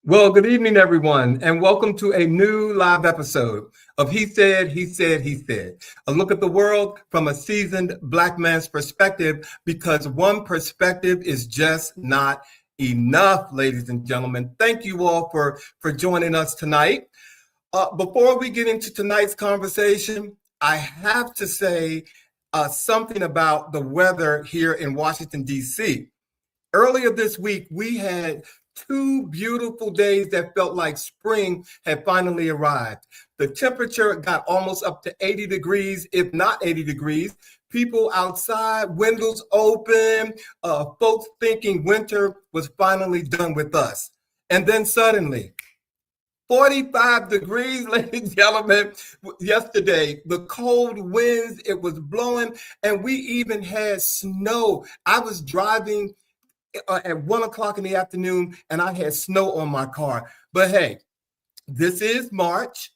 Well, good evening, everyone, and welcome to a new live episode of He Said, He Said, He Said. A look at the world from a seasoned Black man's perspective, because one perspective is just not enough, ladies and gentlemen. Thank you all for joining us tonight. Before we get into tonight's conversation, I have to say something about the weather here in Washington, D.C. Earlier this week, we had 2 beautiful days that felt like spring had finally arrived. The temperature got almost up to 80 degrees, if not 80 degrees. People outside, windows open, folks thinking winter was finally done with us. And then suddenly, 45 degrees, ladies and gentlemen, yesterday. The cold winds, it was blowing, and we even had snow. I was driving at 1 o'clock in the afternoon, and I had snow on my car. But hey, this is March,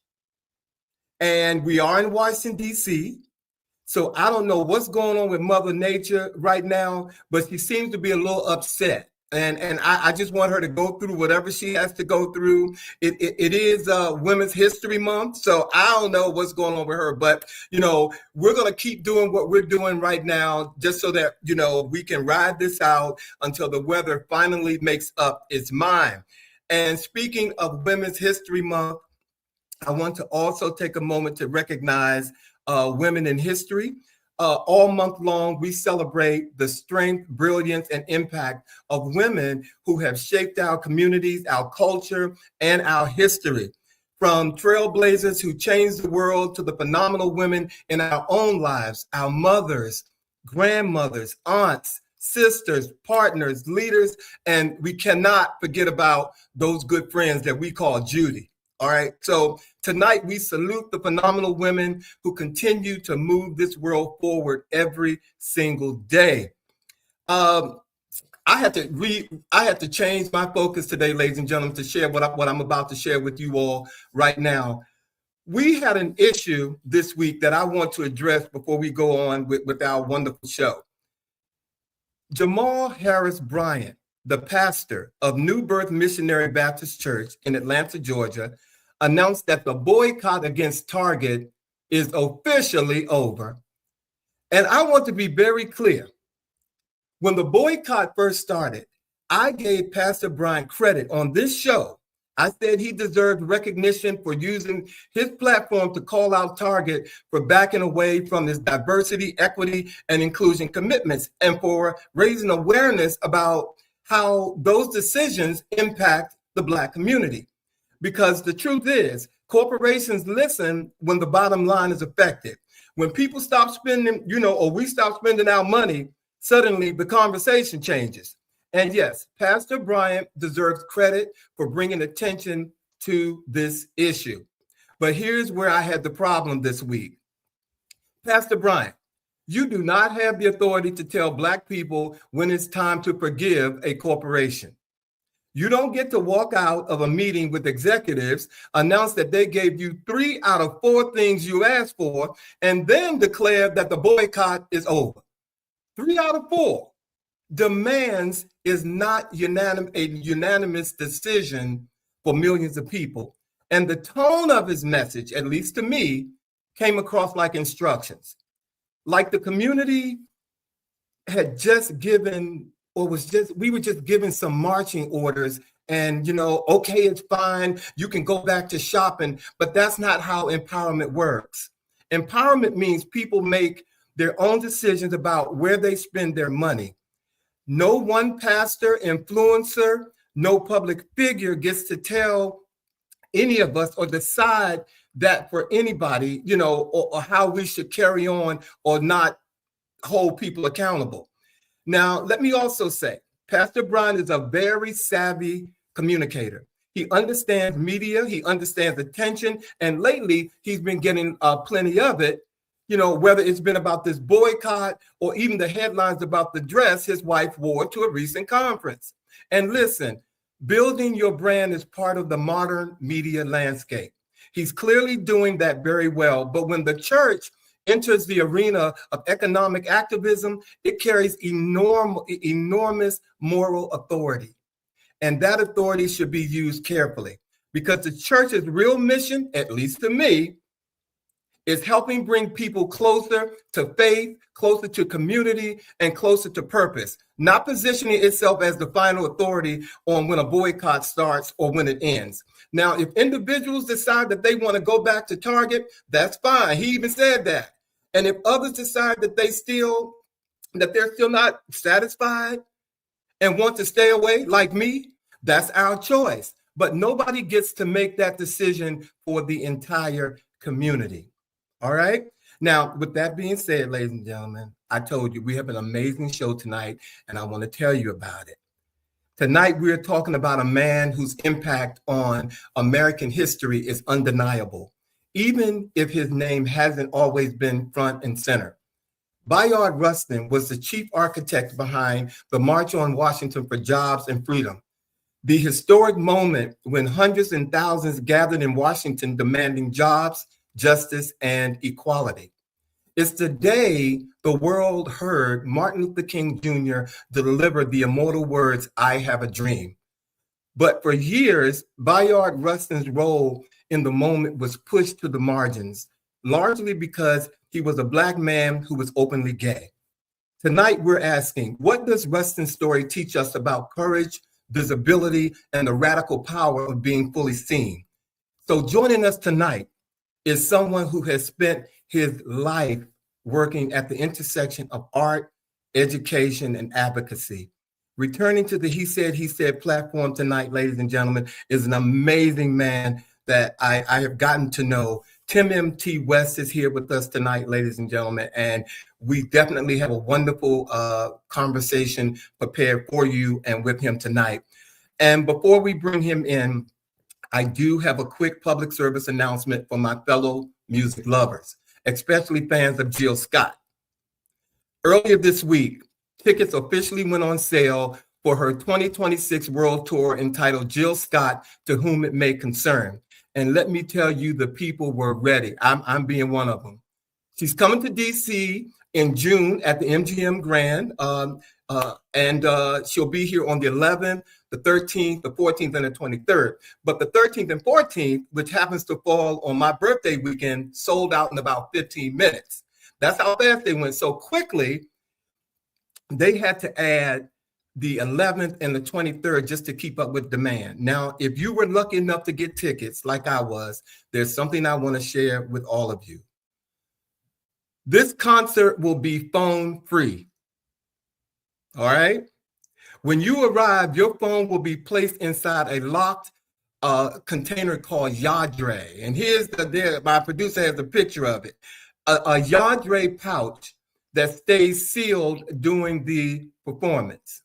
and we are in Washington, D.C., so I don't know what's going on with Mother Nature right now, but she seems to be a little upset. And I just want her to go through whatever she has to go through. It is Women's History Month, so I don't know what's going on with her. But, we're going to keep doing what we're doing right now just so that, we can ride this out until the weather finally makes up its mind. And speaking of Women's History Month, I want to also take a moment to recognize women in history. All month long, we celebrate the strength, brilliance, and impact of women who have shaped our communities, our culture, and our history. From trailblazers who changed the world to the phenomenal women in our own lives, our mothers, grandmothers, aunts, sisters, partners, leaders, and we cannot forget about those good friends that we call Judy. All right, so tonight we salute the phenomenal women who continue to move this world forward every single day. I had to change my focus today, ladies and gentlemen, to share what I'm about to share with you all right now. We had an issue this week that I want to address before we go on with our wonderful show. Jamal Harris Bryant, the pastor of New Birth Missionary Baptist Church in Atlanta, Georgia, announced that the boycott against Target is officially over. And I want to be very clear. When the boycott first started, I gave Pastor Bryant credit on this show. I said he deserved recognition for using his platform to call out Target for backing away from his diversity, equity, and inclusion commitments, and for raising awareness about how those decisions impact the Black community. Because the truth is, corporations listen when the bottom line is affected. When people stop spending, or we stop spending our money, suddenly the conversation changes. And yes, Pastor Bryant deserves credit for bringing attention to this issue. But here's where I had the problem this week. Pastor Bryant, you do not have the authority to tell Black people when it's time to forgive a corporation. You don't get to walk out of a meeting with executives, announce that they gave you 3 out of 4 things you asked for, and then declare that the boycott is over. 3 out of 4. Demands is not a unanimous decision for millions of people. And the tone of his message, at least to me, came across like instructions. Like the community had just given, we were just given some marching orders and, okay, it's fine. You can go back to shopping, but that's not how empowerment works. Empowerment means people make their own decisions about where they spend their money. No one pastor, influencer, no public figure gets to tell any of us or decide that for anybody, or how we should carry on or not hold people accountable. Now, let me also say, Pastor Bryant is a very savvy communicator. He understands media, he understands attention, and lately he's been getting plenty of it, whether it's been about this boycott or even the headlines about the dress his wife wore to a recent conference. And listen, building your brand is part of the modern media landscape. He's clearly doing that very well, but when the church enters the arena of economic activism, it carries enormous moral authority. and that authority should be used carefully, because the church's real mission, at least to me, is helping bring people closer to faith, closer to community, and closer to purpose, not positioning itself as the final authority on when a boycott starts or when it ends. Now, if individuals decide that they want to go back to Target, that's fine. He even said that. And if others decide that they're still not satisfied and want to stay away, like me, that's our choice. But nobody gets to make that decision for the entire community. All right. Now, with that being said, ladies and gentlemen, I told you we have an amazing show tonight, and I want to tell you about it. Tonight, we're talking about a man whose impact on American history is undeniable, even if his name hasn't always been front and center. Bayard Rustin was the chief architect behind the March on Washington for Jobs and Freedom, the historic moment when hundreds and thousands gathered in Washington demanding jobs, justice, and equality. It's the day the world heard Martin Luther King Jr. deliver the immortal words, "I have a dream." But for years, Bayard Rustin's role in the moment was pushed to the margins, largely because he was a Black man who was openly gay. Tonight, we're asking, what does Rustin's story teach us about courage, visibility, and the radical power of being fully seen? So joining us tonight is someone who has spent his life working at the intersection of art, education, and advocacy. Returning to the He Said platform tonight, ladies and gentlemen, is an amazing man that I have gotten to know. Tim M.T. West is here with us tonight, ladies and gentlemen, and we definitely have a wonderful conversation prepared for you and with him tonight. And before we bring him in, I do have a quick public service announcement for my fellow music lovers, especially fans of Jill Scott. Earlier this week, tickets officially went on sale for her 2026 world tour entitled Jill Scott, To Whom It May Concern. And let me tell you, the people were ready. I'm being one of them. She's coming to DC in June at the MGM Grand, and she'll be here on the 11th, the 13th, the 14th, and the 23rd. But the 13th and 14th, which happens to fall on my birthday weekend, sold out in about 15 minutes. That's how fast they went. So quickly, they had to add the 11th and the 23rd just to keep up with demand. Now, if you were lucky enough to get tickets like I was, there's something I want to share with all of you. This concert will be phone free. All right. When you arrive, your phone will be placed inside a locked container called Yadre. And here's my producer has a picture of it. A Yadre pouch that stays sealed during the performance.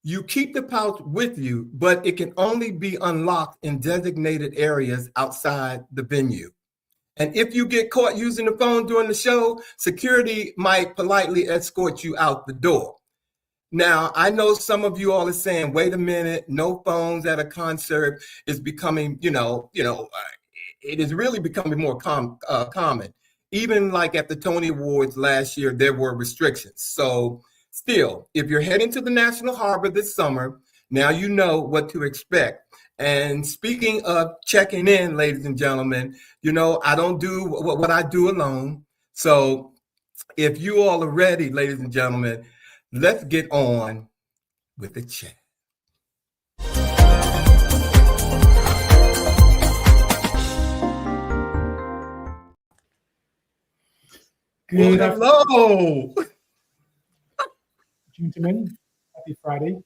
You keep the pouch with you, but it can only be unlocked in designated areas outside the venue. And if you get caught using the phone during the show, security might politely escort you out the door. Now, I know some of you all are saying, wait a minute, no phones at a concert is becoming, it is really becoming more common. Even like at the Tony Awards last year, there were restrictions. So still, if you're heading to the National Harbor this summer, now you know what to expect. And speaking of checking in, ladies and gentlemen, I don't do what I do alone. So if you all are ready, ladies and gentlemen, let's get on with the chat. Good hello. Gentlemen, happy Friday.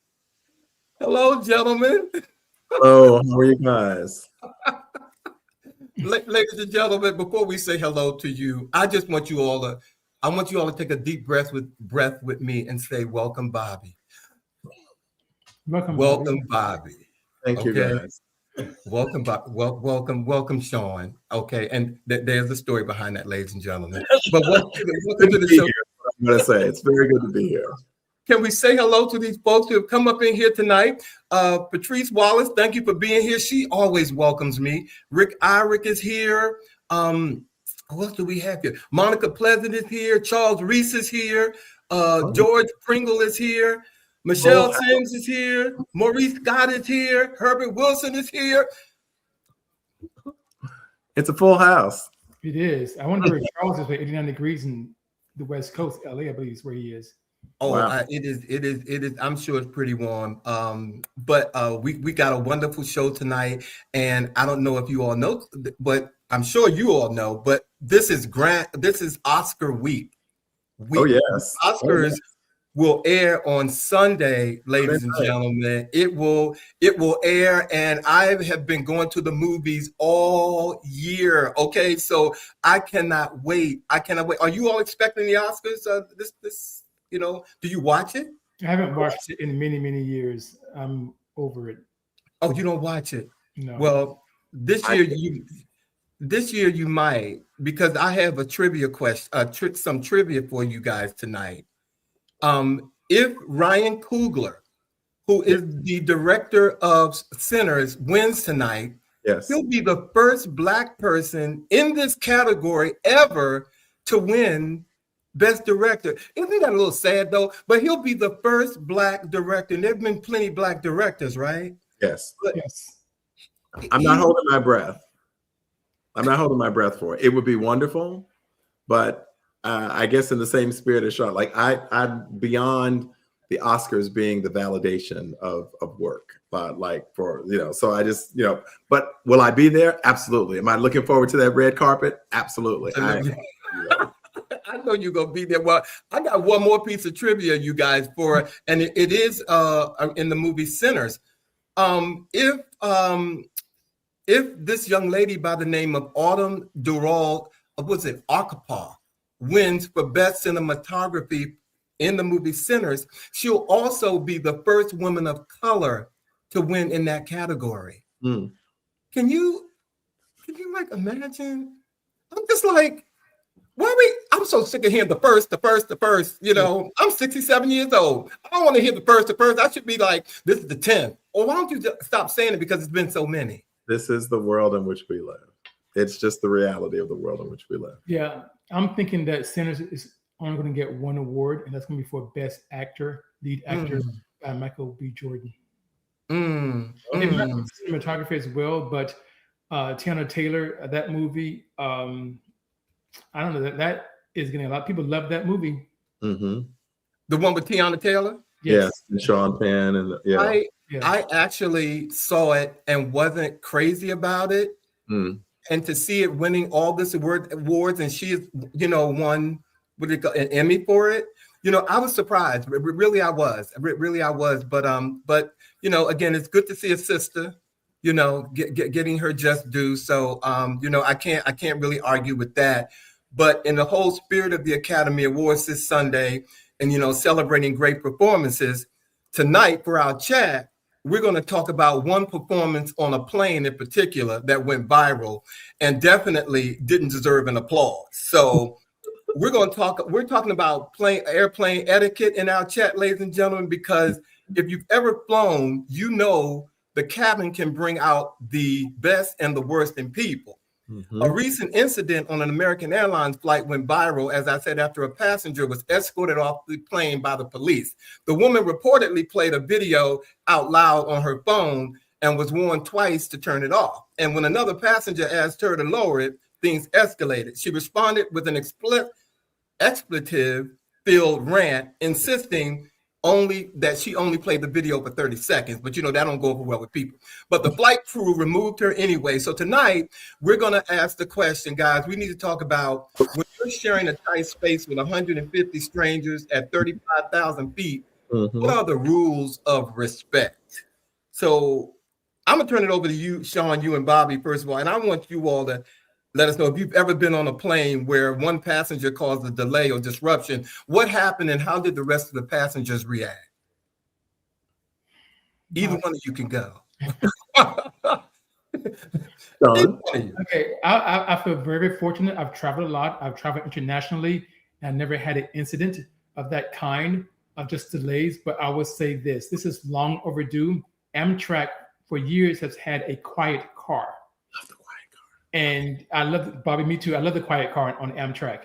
Hello, gentlemen. Hello, how are you guys? Ladies and gentlemen, before we say hello to you, I just want you all to take a deep breath with me and say, welcome, Bobby. Welcome, Bobby. Thank you, guys. Welcome, welcome, Sean. Okay, and there's a story behind that, ladies and gentlemen. But welcome to the show. I'm going to say it's very good to be here. Can we say hello to these folks who have come up in here tonight? Patrice Wallace, thank you for being here. She always welcomes me. Rick Irick is here. Who else do we have here? Monica Pleasant is here. Charles Reese is here. George Pringle is here. Michelle Sims is here. Maurice Scott is here. Herbert Wilson is here. It's a full house. It is. I wonder where Charles is, 89 degrees in the West Coast. LA, I believe, is where he is. Oh, Wow. it is. I'm sure it's pretty warm. But we got a wonderful show tonight, and I don't know if you all know, but I'm sure you all know. But this is Oscar week. Oh yes, Oscars will air on Sunday, ladies and gentlemen. It will air, and I have been going to the movies all year. Okay, so I cannot wait. Are you all expecting the Oscars? This. Do you watch it? I haven't watched it in many, many years. I'm over it. Oh, you don't watch it? No. Well, this year you might, because I have a trivia question, some trivia for you guys tonight. If Ryan Coogler, who is the director of Sinners, wins tonight, yes, he'll be the first Black person in this category ever to win Best Director. Isn't that a little sad though? But he'll be the first Black director, and there have been plenty of Black directors, right? Yes. Yes. I'm not holding my breath. I'm not holding my breath for it. It would be wonderful, but I guess in the same spirit as Sean, like I'm beyond the Oscars being the validation of work, but so I just, but will I be there? Absolutely. Am I looking forward to that red carpet? Absolutely. I know you're gonna be there. Well, I got one more piece of trivia, you guys, and it is in the movie Sinners. If this young lady by the name of Autumn Durrell, Arkapaw, wins for Best Cinematography in the movie Sinners, she'll also be the first woman of color to win in that category. Mm. Can you imagine? I'm just like, I'm so sick of hearing the first. I'm 67 years old. I don't want to hear the first. I should be like, this is the 10th. Or why don't you just stop saying it, because it's been so many? This is the world in which we live. It's just the reality of the world in which we live. Yeah, I'm thinking that Sinners is only going to get one award, and that's going to be for Best Actor, Lead Actor by Michael B. Jordan. And cinematography as well, but Tiana Taylor, that movie, I don't know, that is getting a lot of people love that movie. Mm-hmm. The one with Tiana Taylor? Yes, and Sean Penn, and yeah. I actually saw it and wasn't crazy about it. Mm. And to see it winning all this awards, and she is, won an Emmy for it. I was surprised. Really, I was. But again, it's good to see a sister, getting her just due. So, I can't really argue with that. But in the whole spirit of the Academy Awards this Sunday, and celebrating great performances, tonight for our chat, we're going to talk about one performance on a plane in particular that went viral and definitely didn't deserve an applause. So we're talking about airplane etiquette in our chat, ladies and gentlemen, because if you've ever flown, the cabin can bring out the best and the worst in people. Mm-hmm. A recent incident on an American Airlines flight went viral, as I said, after a passenger was escorted off the plane by the police. The woman reportedly played a video out loud on her phone and was warned twice to turn it off. And when another passenger asked her to lower it, things escalated. She responded with an expletive-filled rant, insisting that she only played the video for 30 seconds, but that don't go over well with people. But the flight crew removed her anyway. So tonight, we're going to ask the question, guys. We need to talk about, when you're sharing a tight space with 150 strangers at 35,000 feet, what are the rules of respect? So I'm going to turn it over to you, Sean, you and Bobby, first of all, and I want you all to let us know if you've ever been on a plane where one passenger caused a delay or disruption. What happened, and how did the rest of the passengers react? Either one of you can go. Okay, I feel very, very fortunate. I've traveled a lot. I've traveled internationally, and I never had an incident of that kind, of just delays. But I would say this is long overdue. Amtrak for years has had a quiet car. And I love, Bobby, me too. I love the quiet car on Amtrak.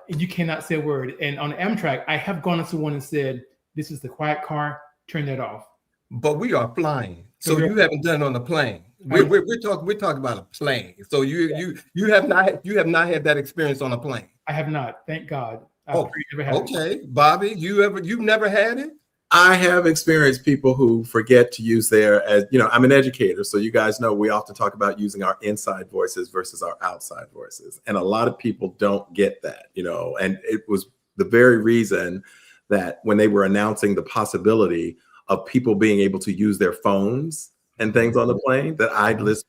You cannot say a word. And on Amtrak, I have gone into one and said, This is the quiet car. Turn that off. But we are flying, so you haven't done it on a plane. We're talking about a plane. So you have not had that experience on a plane. I have not. Thank God. Okay, Bobby, you've never had it? I have experienced people who forget to use their, I'm an educator, so you guys know we often talk about using our inside voices versus our outside voices. And a lot of people don't get that, and it was the very reason that when they were announcing the possibility of people being able to use their phones and things on the plane, that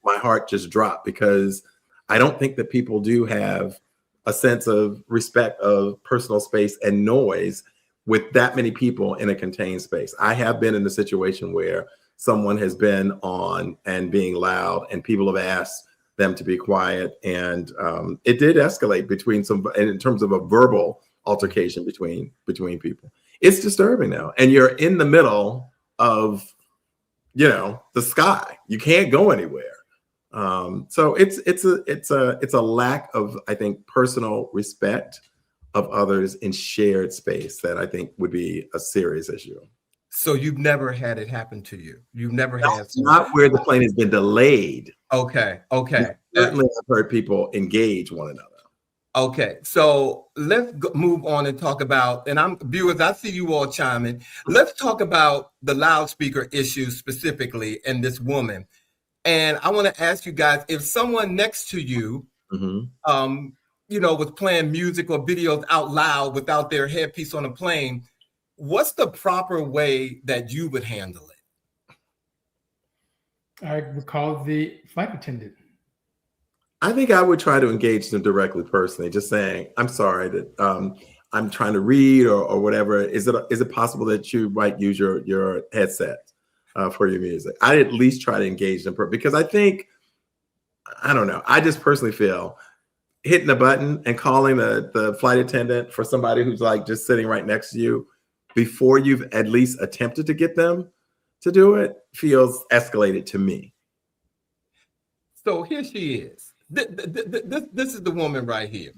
my heart just dropped, because I don't think that people do have a sense of respect of personal space and noise with that many people in a contained space. I have been in a situation where someone has been on and being loud, and people have asked them to be quiet. And it did escalate in terms of a verbal altercation between people. It's disturbing now. And you're in the middle of, the sky. You can't go anywhere. So it's a lack of, I think, personal respect of others in shared space that I think would be a serious issue. So you've never had it happen to you? You've never had not where the plane has been delayed. Okay. Certainly I've heard people engage one another. Okay, so let's move on and talk about, and viewers, I see you all chiming. Let's talk about the loudspeaker issue specifically and this woman. And I want to ask you guys, if someone next to you, was playing music or videos out loud without their headpiece on a plane, what's the proper way that you would handle it? I would call the flight attendant. I think I would try to engage them directly, personally, just saying, I'm sorry that I'm trying to read or whatever. Is it possible that you might use your headset for your music? I'd at least try to engage them, because I think, I don't know, I just personally feel hitting a button and calling the flight attendant for somebody who's like just sitting right next to you before you've at least attempted to get them to do it feels escalated to me. So here she is. This is the woman right here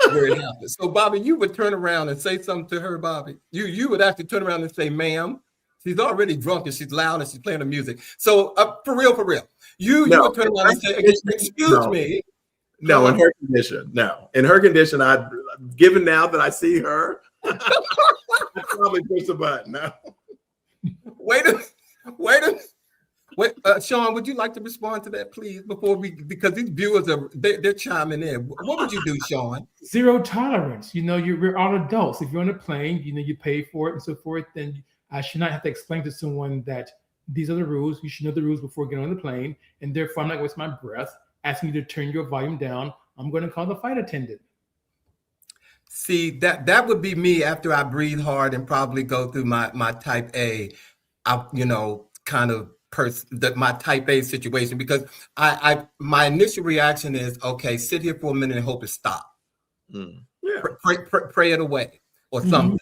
where it happens. So Bobby, you would turn around and say something to her, Bobby. You would actually turn around and say, ma'am, she's already drunk and she's loud and she's playing the music. So for real, you would turn around and say, excuse me. No, in her condition, no. In her condition, given now that I see her, I'd probably push the button. No. Wait a Sean, would you like to respond to that, please, because these viewers they're chiming in. What would you do, Sean? Zero tolerance. We're all adults. If you're on a plane, you pay for it and so forth, then I should not have to explain to someone that these are the rules. You should know the rules before getting on the plane, and therefore I'm not wasting my breath asking you to turn your volume down. I'm going to call the flight attendant. See, that would be me after I breathe hard and probably go through my type A, my type A situation, because my initial reaction is, okay, sit here for a minute and hope it stops. Yeah. Pray it away or something.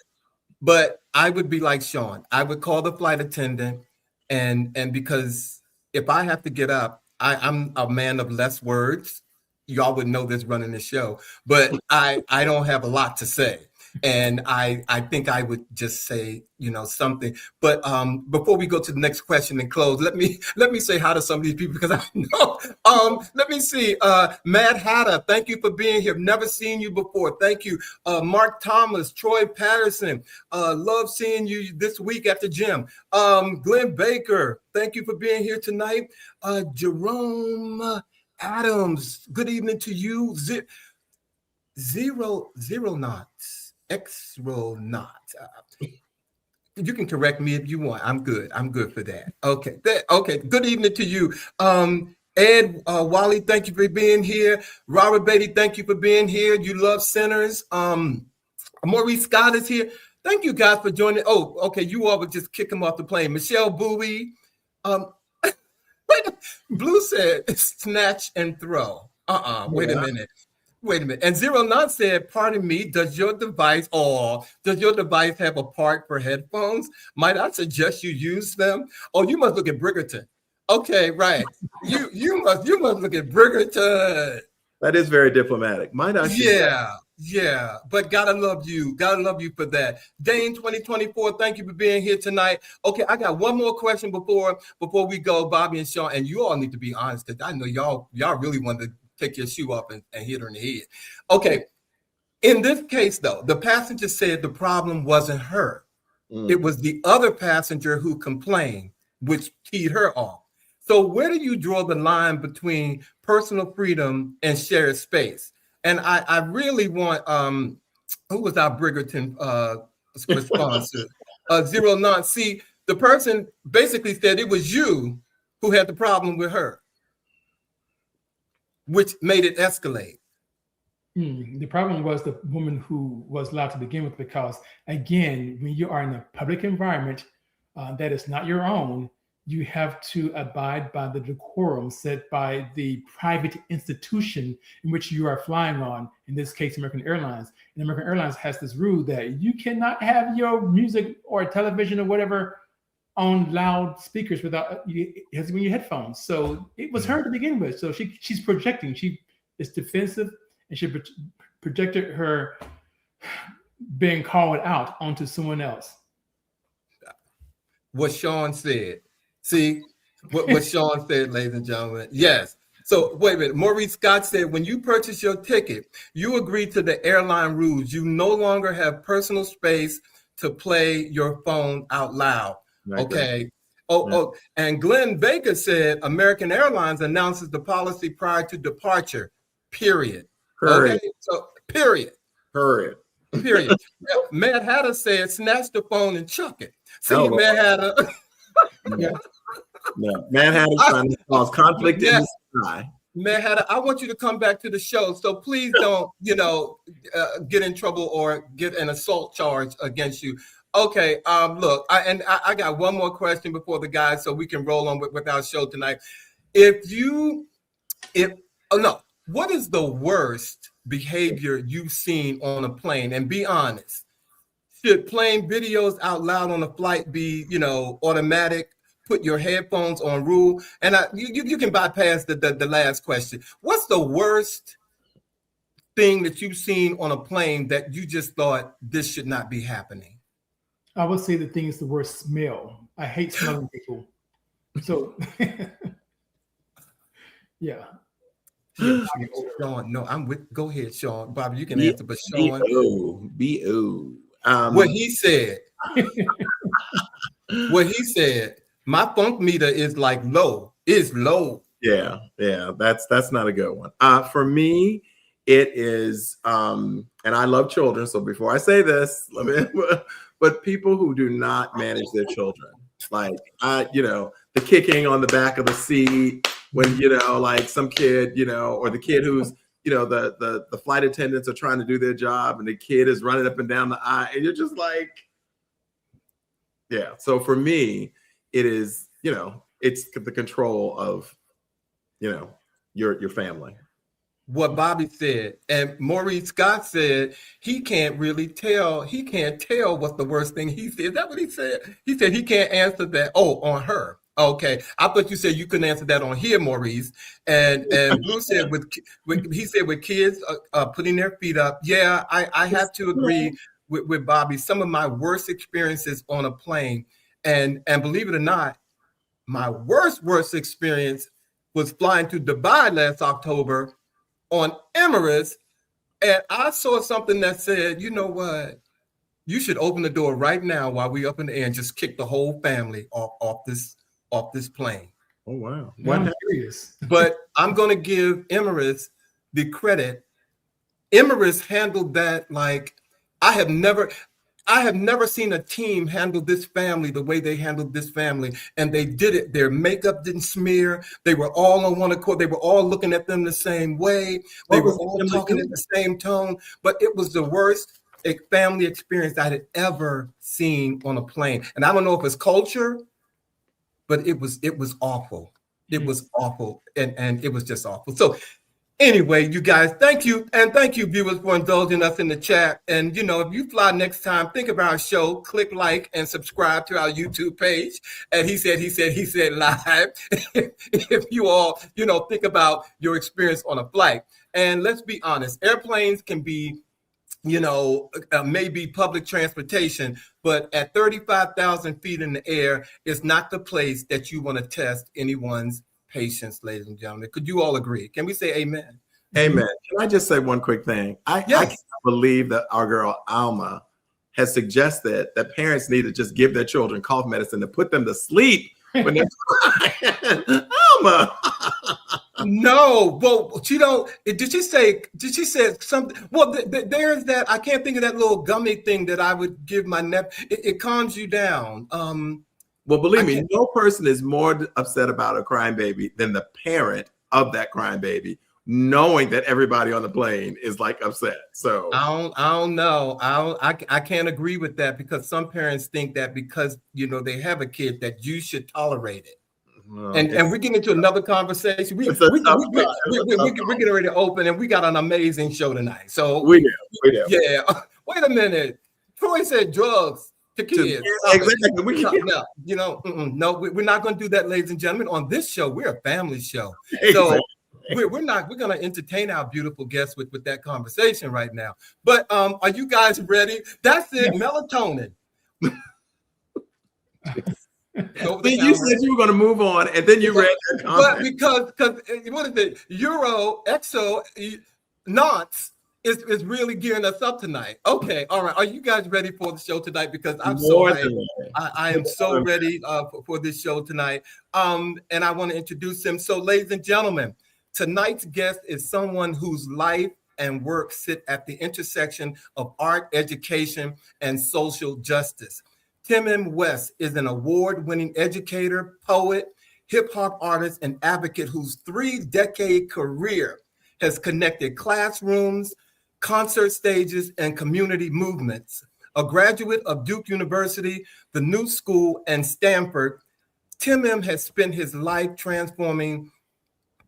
But I would be like Sean. I would call the flight attendant, and because if I have to get up, I'm a man of less words. Y'all would know this running the show, but I don't have a lot to say. And I think I would just say, something. But before we go to the next question and close, let me say hi to some of these people, because I know. Let me see. Matt Hatter, thank you for being here. Never seen you before. Thank you. Mark Thomas, Troy Patterson, love seeing you this week at the gym. Glenn Baker, thank you for being here tonight. Jerome Adams, good evening to you. Zero knots. X-roll not. You can correct me if you want. I'm good for that. Okay. Okay. Good evening to you. Ed Wally, thank you for being here. Robert Beatty, thank you for being here. You love sinners. Maurice Scott is here. Thank you guys for joining. Oh, okay. You all would just kick him off the plane. Michelle Bowie. Blue said snatch and throw. Wait a minute. And Zero Not said, pardon me, does your device have a part for headphones? Might I suggest you use them? Oh, you must look at Bridgerton. Okay, right. You must look at Bridgerton. That is very diplomatic. Might I? Yeah. Yeah, but gotta love you for that. Dane 2024, thank you for being here tonight. Okay, I got one more question before we go, Bobby and Sean, and you all need to be honest because I know y'all really want to take your shoe off and hit her in the head. Okay, in this case though, the passenger said the problem wasn't her. It was the other passenger who complained, which teed her off. So where do you draw the line between personal freedom and shared space? And I really want, who was our Brigerton response to? Zero None. See, the person basically said it was you who had the problem with her, which made it escalate. The problem was the woman who was allowed to begin with, because again, when you are in a public environment that is not your own, you have to abide by the decorum set by the private institution in which you are flying on, in this case, American Airlines. And American Airlines has this rule that you cannot have your music or television or whatever on loudspeakers without you has to be in your headphones. So it was her to begin with. So she's projecting. She is defensive, and she projected her being called out onto someone else. What Sean said. See what Sean said, ladies and gentlemen. Yes. So wait a minute. Maurice Scott said, when you purchase your ticket, you agree to the airline rules. You no longer have personal space to play your phone out loud. Okay. Oh, and Glenn Baker said American Airlines announces the policy prior to departure. Period. Okay. So period. Mad Hatter said, snatch the phone and chuck it. See, Mad Hatter. No, Mad Hatter trying to cause conflict in the sky. Mad Hatter, I want you to come back to the show. So please don't, get in trouble or get an assault charge against you. Okay. Look, I got one more question before the guys, so we can roll on with our show tonight. What is the worst behavior you've seen on a plane? And be honest. Should playing videos out loud on a flight be, automatic? Put your headphones on rule? And you can bypass the last question. What's the worst thing that you've seen on a plane that you just thought this should not be happening? I would say the thing is the worst smell. I hate smelling people. So, yeah. Sean, no, I'm with. Go ahead, Sean. Bobby, you can answer, but Sean. B-O. What he said. What he said. My funk meter is like low. It's low. Yeah, that's not a good one. For me, it is, and I love children. So before I say this, but people who do not manage their children, like the kicking on the back of the seat when like some kid, or the kid who's the flight attendants are trying to do their job and the kid is running up and down the aisle, and you're just like, yeah. So for me, it is, it's the control of, your family. What Bobby said, and Maurice Scott said he can't tell what's the worst thing he said. Is that what he said? He said he can't answer that. Oh, on her. Okay, I thought you said you couldn't answer that on here, Maurice. And Bruce said with kids putting their feet up. Yeah, I have to agree with Bobby. Some of my worst experiences on a plane, and believe it or not, my worst experience was flying to Dubai last October on Emirates, and I saw something that said, you know what? You should open the door right now while we up in the air and just kick the whole family off this plane. Oh wow! I'm curious. But I'm going to give Emirates the credit. Emirates handled that like I have never seen a team handle this family the way they handled this family, and they did it. Their makeup didn't smear. They were all on one accord. They were all looking at them the same way. They were all talking in the same tone. But it was the worst family experience I had ever seen on a plane. And I don't know if it's culture, but it was awful. It was awful, and it was just awful. So anyway, you guys, thank you. And thank you, viewers, for indulging us in the chat. And, if you fly next time, think about our show, click like and subscribe to our YouTube page. And he said live. If you all, think about your experience on a flight. And let's be honest, airplanes can be maybe public transportation, but at 35,000 feet in the air is not the place that you want to test anyone's patience, ladies and gentlemen. Could you all agree? Can we say amen? Amen. Can I just say one quick thing? I can't believe that our girl Alma has suggested that parents need to just give their children cough medicine to put them to sleep when they're crying. Alma. No, well, she don't. Did she say something? Well, there's that. I can't think of that little gummy thing that I would give my nephew. It calms you down. Well, believe me, no person is more upset about a crying baby than the parent of that crying baby, knowing that everybody on the plane is like upset. So I don't know. I can't agree with that, because some parents think that because they have a kid that you should tolerate it. And we get into another conversation. We're getting ready to open, and we got an amazing show tonight. So we do. Yeah. Wait a minute. Troy said drugs to kids. Exactly. No, we're not going to do that, ladies and gentlemen. On this show, we're a family show. Exactly. So we're going to entertain our beautiful guests with that conversation right now. But are you guys ready? That's it. Yeah. Melatonin. You said you were going to move on, and then you read that comment. But because what is it? Nonce is really gearing us up tonight. Okay, all right. Are you guys ready for the show tonight? Because I am so ready for this show tonight. And I want to introduce him. So, ladies and gentlemen, tonight's guest is someone whose life and work sit at the intersection of art, education, and social justice. Tim M. West is an award-winning educator, poet, hip-hop artist, and advocate whose 3-decade career has connected classrooms, concert stages, and community movements. A graduate of Duke University, the New School, and Stanford, Tim M. has spent his life transforming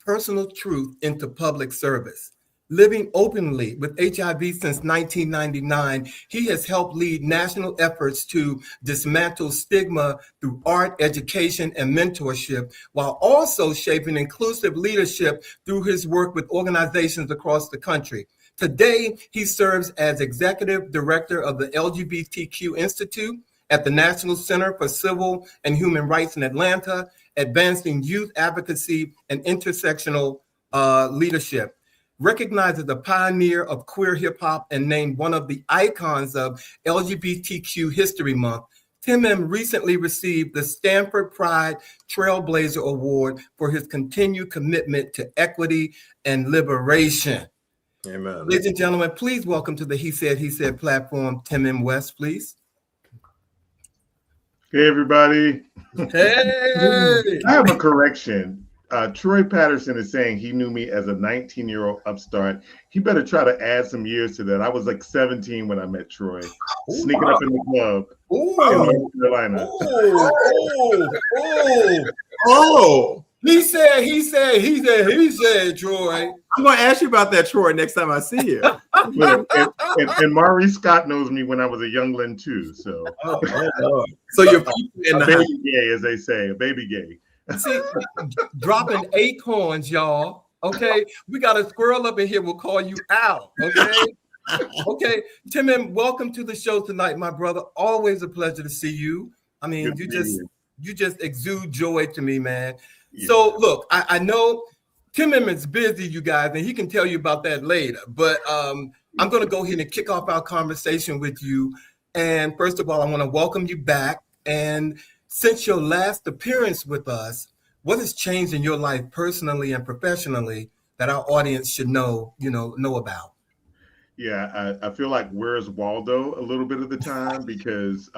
personal truth into public service. Living openly with HIV since 1999, he has helped lead national efforts to dismantle stigma through art, education, and mentorship, while also shaping inclusive leadership through his work with organizations across the country. Today, he serves as executive director of the LGBTQ Institute at the National Center for Civil and Human Rights in Atlanta, advancing youth advocacy and intersectional leadership. Recognized as a pioneer of queer hip hop and named one of the icons of LGBTQ History Month, Tim M. recently received the Stanford Pride Trailblazer Award for his continued commitment to equity and liberation. Amen. Ladies and gentlemen, please welcome to the He Said platform, Tim M. West, please. Hey, everybody. Hey. I have a correction. Troy Patterson is saying he knew me as a 19-year-old upstart. He better try to add some years to that. I was like 17 when I met Troy, sneaking up in the club in North Carolina. He said, Troy. I'm going to ask you about that, Troy, next time I see you. and Maurice Scott knows me when I was a youngling too. So, so you're a baby gay, as they say, a baby gay. See, dropping acorns, y'all. Okay, we got a squirrel up in here. We'll call you out. Okay, Tim M., welcome to the show tonight, my brother. Always a pleasure to see you. I mean, you just exude joy to me, man. Yeah. So look, I know Tim M. is busy, you guys, and he can tell you about that later. But I'm going to go ahead and kick off our conversation with you. And first of all, I want to welcome you back. And since your last appearance with us, what has changed in your life personally and professionally that our audience should know about? Yeah, I feel like where's Waldo a little bit of the time, because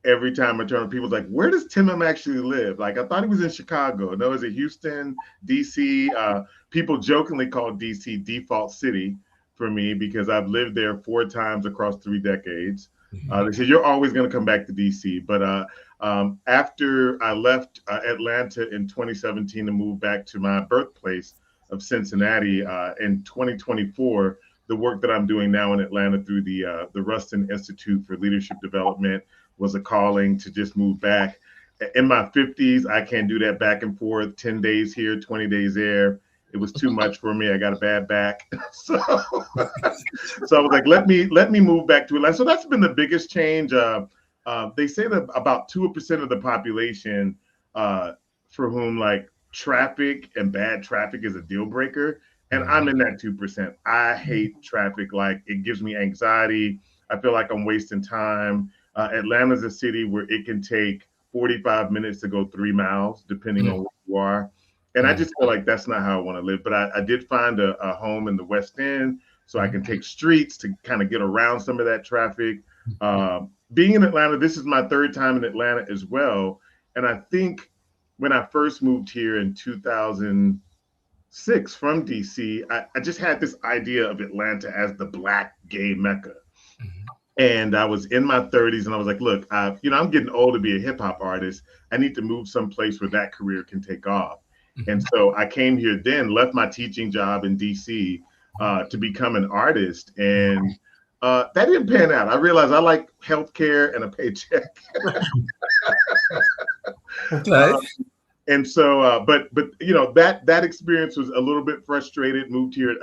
every time I turn, people's like, where does Tim M actually live? Like, I thought he was in Chicago. No, is it Houston, DC? People jokingly call DC default city for me because I've lived there 4 times across 3 decades. They said, you're always going to come back to DC. But after I left Atlanta in 2017 to move back to my birthplace of Cincinnati in 2024, the work that I'm doing now in Atlanta through the Rustin Institute for Leadership Development was a calling to just move back. In my 50s, I can't do that back and forth, 10 days here, 20 days there. It was too much for me. I got a bad back. So I was like, let me move back to Atlanta. So that's been the biggest change. They say that about 2% of the population for whom like traffic and bad traffic is a deal breaker. And I'm in that 2%. I hate traffic. Like, it gives me anxiety. I feel like I'm wasting time. Atlanta's a city where it can take 45 minutes to go 3 miles, depending on where you are. And I just feel like that's not how I want to live. But I did find a home in the West End, so I can take streets to kind of get around some of that traffic. Being in Atlanta, this is my 3rd time in Atlanta as well. And I think when I first moved here in 2006 from DC, I just had this idea of Atlanta as the Black gay Mecca. And I was in my 30s and I was like, look, I'm getting old to be a hip hop artist. I need to move someplace where that career can take off. And so I came here then, left my teaching job in DC to become an artist. And that didn't pan out. I realized I like healthcare and a paycheck. Okay. And so, but that experience was a little bit frustrated. Moved here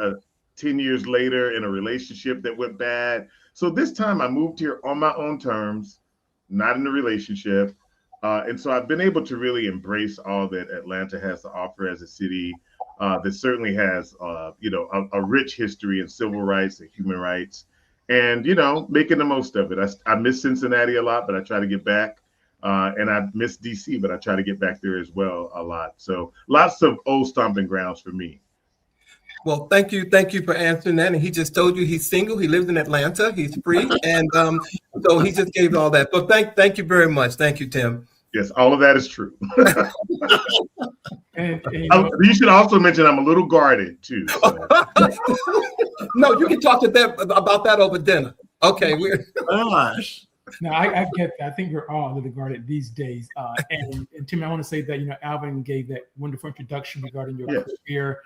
10 years later in a relationship that went bad. So this time I moved here on my own terms, not in a relationship. And so I've been able to really embrace all that Atlanta has to offer as a city that certainly has, a rich history in civil rights and human rights, and, making the most of it. I miss Cincinnati a lot, but I try to get back. And I miss DC, but I try to get back there as well a lot. So lots of old stomping grounds for me. Well, thank you for answering that. And he just told you he's single. He lives in Atlanta. He's free, and so he just gave all that. But thank you very much. Thank you, Tim. Yes, all of that is true. And you should also mention I'm a little guarded too. So. No, you can talk about that over dinner. Okay, Gosh. No, I get that. I think we're all a little guarded these days. And Tim, I want to say that Alvin gave that wonderful introduction regarding your career.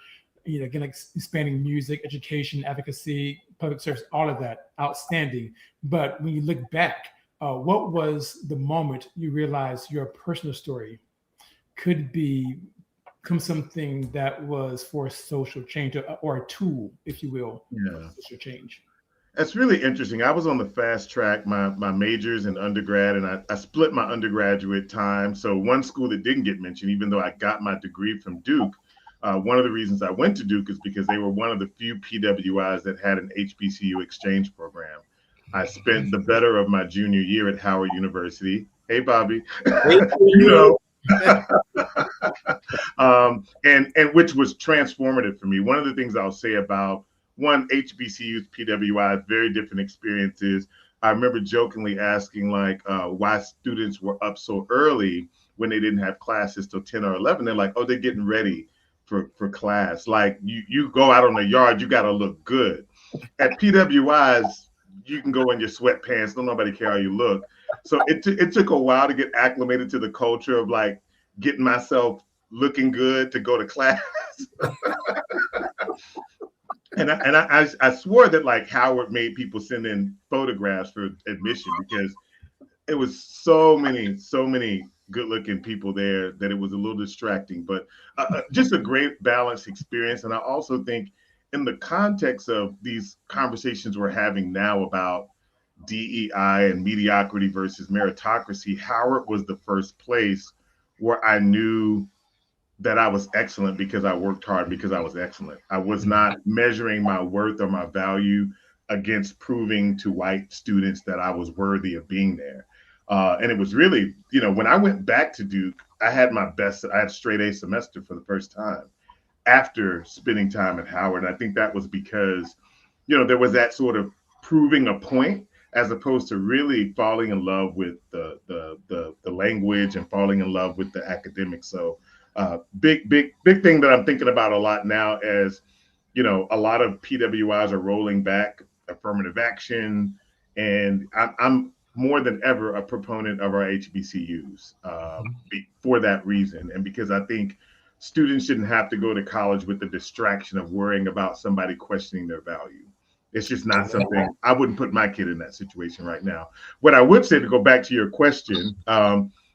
Again, like expanding music, education, advocacy, public service, all of that, outstanding. But when you look back, what was the moment you realized your personal story could become something that was for social change or a tool, if you will, for social change? That's really interesting. I was on the fast track, my majors in undergrad, and I split my undergraduate time. So one school that didn't get mentioned, even though I got my degree from Duke, one of the reasons I went to Duke is because they were one of the few PWIs that had an HBCU exchange program. I spent the better of my junior year at Howard University. Hey, Bobby. And which was transformative for me. One of the things I'll say about HBCUs, PWIs, very different experiences. I remember jokingly asking why students were up so early when they didn't have classes till 10 or 11. They're like, oh, they're getting ready for class. Like you go out on the yard, you got to look good. At PWIs, you can go in your sweatpants. Don't nobody care how you look. So it took a while to get acclimated to the culture of like getting myself looking good to go to class. And I swore that like Howard made people send in photographs for admission because it was so many good looking people there that it was a little distracting, but just a great balanced experience. And I also think in the context of these conversations we're having now about DEI and mediocrity versus meritocracy, Howard was the first place where I knew that I was excellent because I worked hard, because I was excellent. I was not measuring my worth or my value against proving to white students that I was worthy of being there. And it was really, when I went back to Duke, I had straight A semester for the first time after spending time at Howard. And I think that was because, there was that sort of proving a point as opposed to really falling in love with the language and falling in love with the academics. So big thing that I'm thinking about a lot now as, a lot of PWIs are rolling back affirmative action. And I'm more than ever a proponent of our HBCUs for that reason. And because I think students shouldn't have to go to college with the distraction of worrying about somebody questioning their value. It's just not something, I wouldn't put my kid in that situation right now. What I would say, to go back to your question,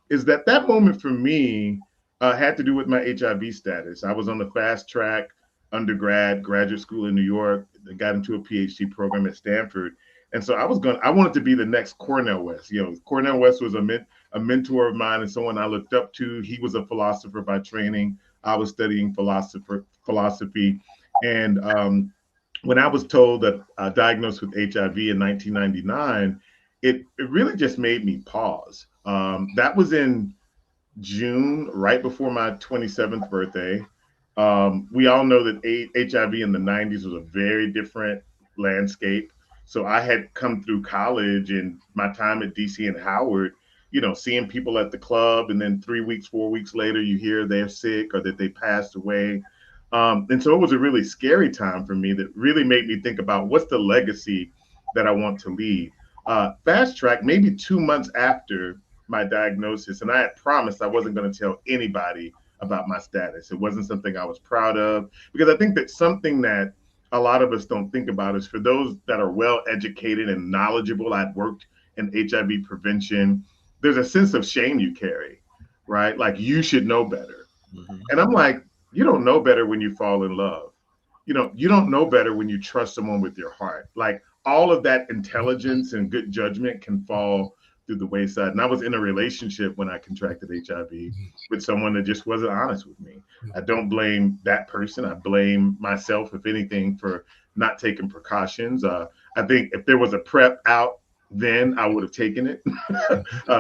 is that moment for me had to do with my HIV status. I was on the fast track undergrad, graduate school in New York. I got into a PhD program at Stanford. And so I wanted to be the next Cornel West. Cornel West was a mentor of mine and someone I looked up to. He was a philosopher by training. I was studying philosophy. And when I was told that I diagnosed with HIV in 1999, it really just made me pause. That was in June, right before my 27th birthday. We all know that HIV in the 90s was a very different landscape. So I had come through college and my time at DC and Howard, seeing people at the club, and then 3 weeks, 4 weeks later, you hear they're sick or that they passed away. And so it was a really scary time for me that really made me think about what's the legacy that I want to leave. Fast track, maybe 2 months after my diagnosis, and I had promised I wasn't going to tell anybody about my status. It wasn't something I was proud of, because I think that something that a lot of us don't think about is for those that are well educated and knowledgeable. I'd worked in HIV prevention. There's a sense of shame you carry, right? Like, you should know better. Mm-hmm. And I'm like, you don't know better when you fall in love. You don't know better when you trust someone with your heart. Like, all of that intelligence and good judgment can fall through the wayside. And I was in a relationship when I contracted HIV with someone that just wasn't honest with me. I don't blame that person. I blame myself, if anything, for not taking precautions. I think if there was a PrEP out then, I would have taken it.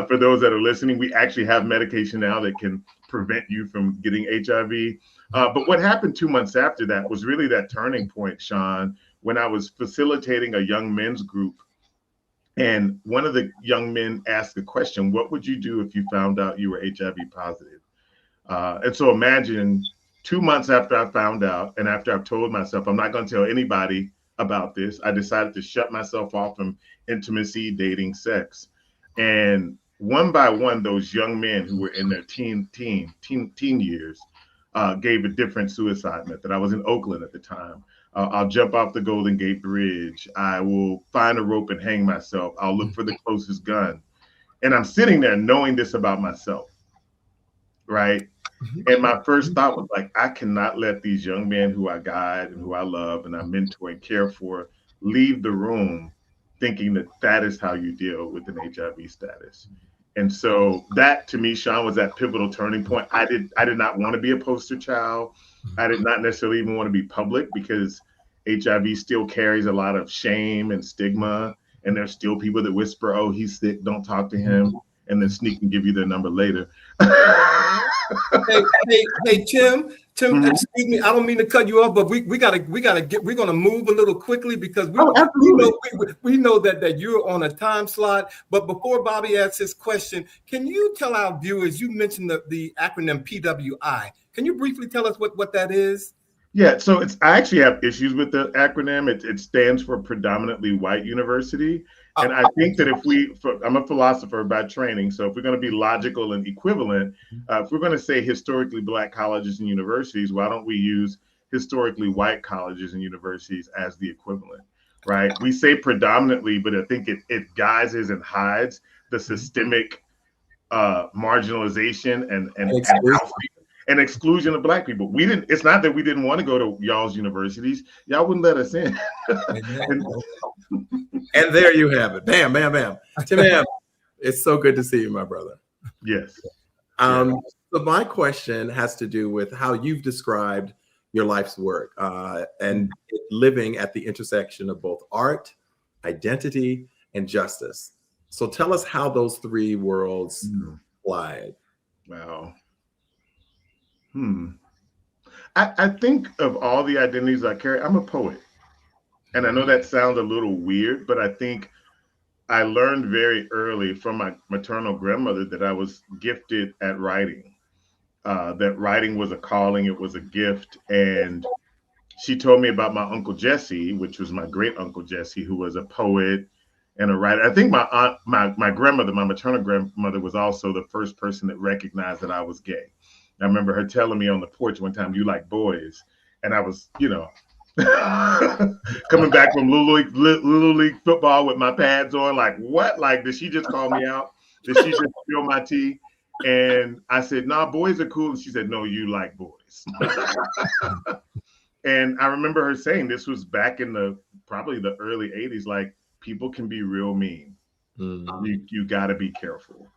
For those that are listening, we actually have medication now that can prevent you from getting HIV. But what happened 2 months after that was really that turning point, Sean, when I was facilitating a young men's group. And one of the young men asked the question, what would you do if you found out you were HIV positive? And so imagine 2 months after I found out, and after I've told myself I'm not going to tell anybody about this, I decided to shut myself off from intimacy, dating, sex. And one by one, those young men who were in their teen years gave a different suicide method. I was in Oakland at the time. I'll jump off the Golden Gate Bridge. I will find a rope and hang myself. I'll look for the closest gun. And I'm sitting there knowing this about myself, right? And my first thought was like, I cannot let these young men who I guide and who I love and I mentor and care for leave the room thinking that that is how you deal with an HIV status. And so that, to me, Sean, was that pivotal turning point. I did not want to be a poster child. I did not necessarily even want to be public, because HIV still carries a lot of shame and stigma. And there's still people that whisper, oh, he's sick, don't talk to him, and then sneak and give you their number later. Hey, Tim, excuse me, I don't mean to cut you off, but we're gonna move a little quickly, because we know that you're on a time slot. But before Bobby asks his question, can you tell our viewers, you mentioned the acronym PWI. Can you briefly tell us what that is? Yeah, so I actually have issues with the acronym. It stands for Predominantly White University. And I think that I'm a philosopher by training, so if we're going to be logical and equivalent, if we're going to say historically Black colleges and universities, why don't we use historically white colleges and universities as the equivalent, right? We say predominantly, but I think it guises and hides the systemic marginalization and exclusion of Black people. It's not that we didn't want to go to y'all's universities. Y'all wouldn't let us in. And there you have it. Bam, bam, bam. Tim, it's so good to see you, my brother. Yes. So my question has to do with how you've described your life's work and living at the intersection of both art, identity, and justice. So tell us how those three worlds collide. Wow. I think of all the identities I carry, I'm a poet. And I know that sounds a little weird, but I think I learned very early from my maternal grandmother that I was gifted at writing, that writing was a calling, it was a gift. And she told me about my Uncle Jesse, which was my great Uncle Jesse, who was a poet and a writer. I think my grandmother, my maternal grandmother, was also the first person that recognized that I was gay. I remember her telling me on the porch one time, you like boys. And I was, coming back from Little League football with my pads on, like, what? Like, did she just call me out? Did she just spill my tea? And I said, nah, boys are cool. And she said, no, you like boys. And I remember her saying this was back in probably the early 80s, like, people can be real mean. You got to be careful.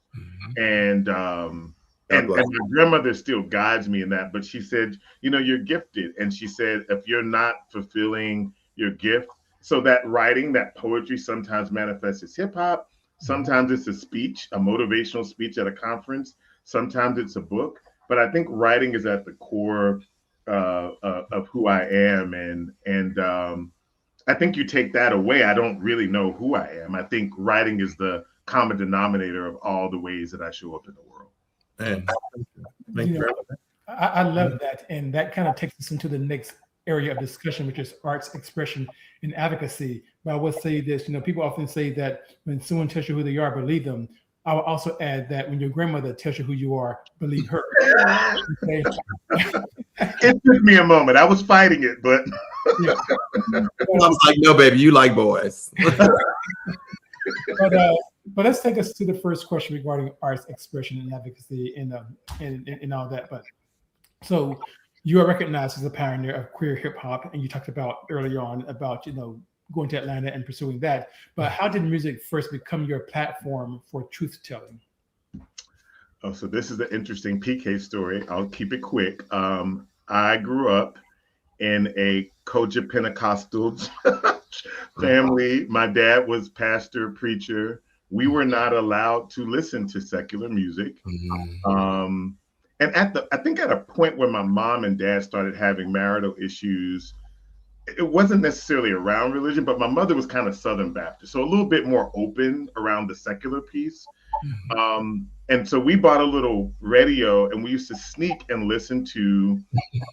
And my grandmother still guides me in that, but she said, you're gifted. And she said, if you're not fulfilling your gift, so that writing, that poetry sometimes manifests as hip hop. Sometimes it's a speech, a motivational speech at a conference. Sometimes it's a book. But I think writing is at the core of who I am. And I think you take that away, I don't really know who I am. I think writing is the common denominator of all the ways that I show up in the world. I love that. And that kind of takes us into the next area of discussion, which is arts expression and advocacy. But I will say this, people often say that when someone tells you who they are, believe them. I will also add that when your grandmother tells you who you are, believe her. Okay? It took me a moment. I was fighting it, but I was like, no, baby, you like boys. But let's take us to the first question regarding arts expression and advocacy and all that. But so you are recognized as a pioneer of queer hip hop, and you talked about earlier on about going to Atlanta and pursuing that. But how did music first become your platform for truth telling? Oh, so this is an interesting PK story. I'll keep it quick. I grew up in a Koja Pentecostal family. My dad was pastor, preacher. We were not allowed to listen to secular music. And I think at a point where my mom and dad started having marital issues, it wasn't necessarily around religion, but my mother was kind of Southern Baptist, so a little bit more open around the secular piece. And so we bought a little radio, and we used to sneak and listen to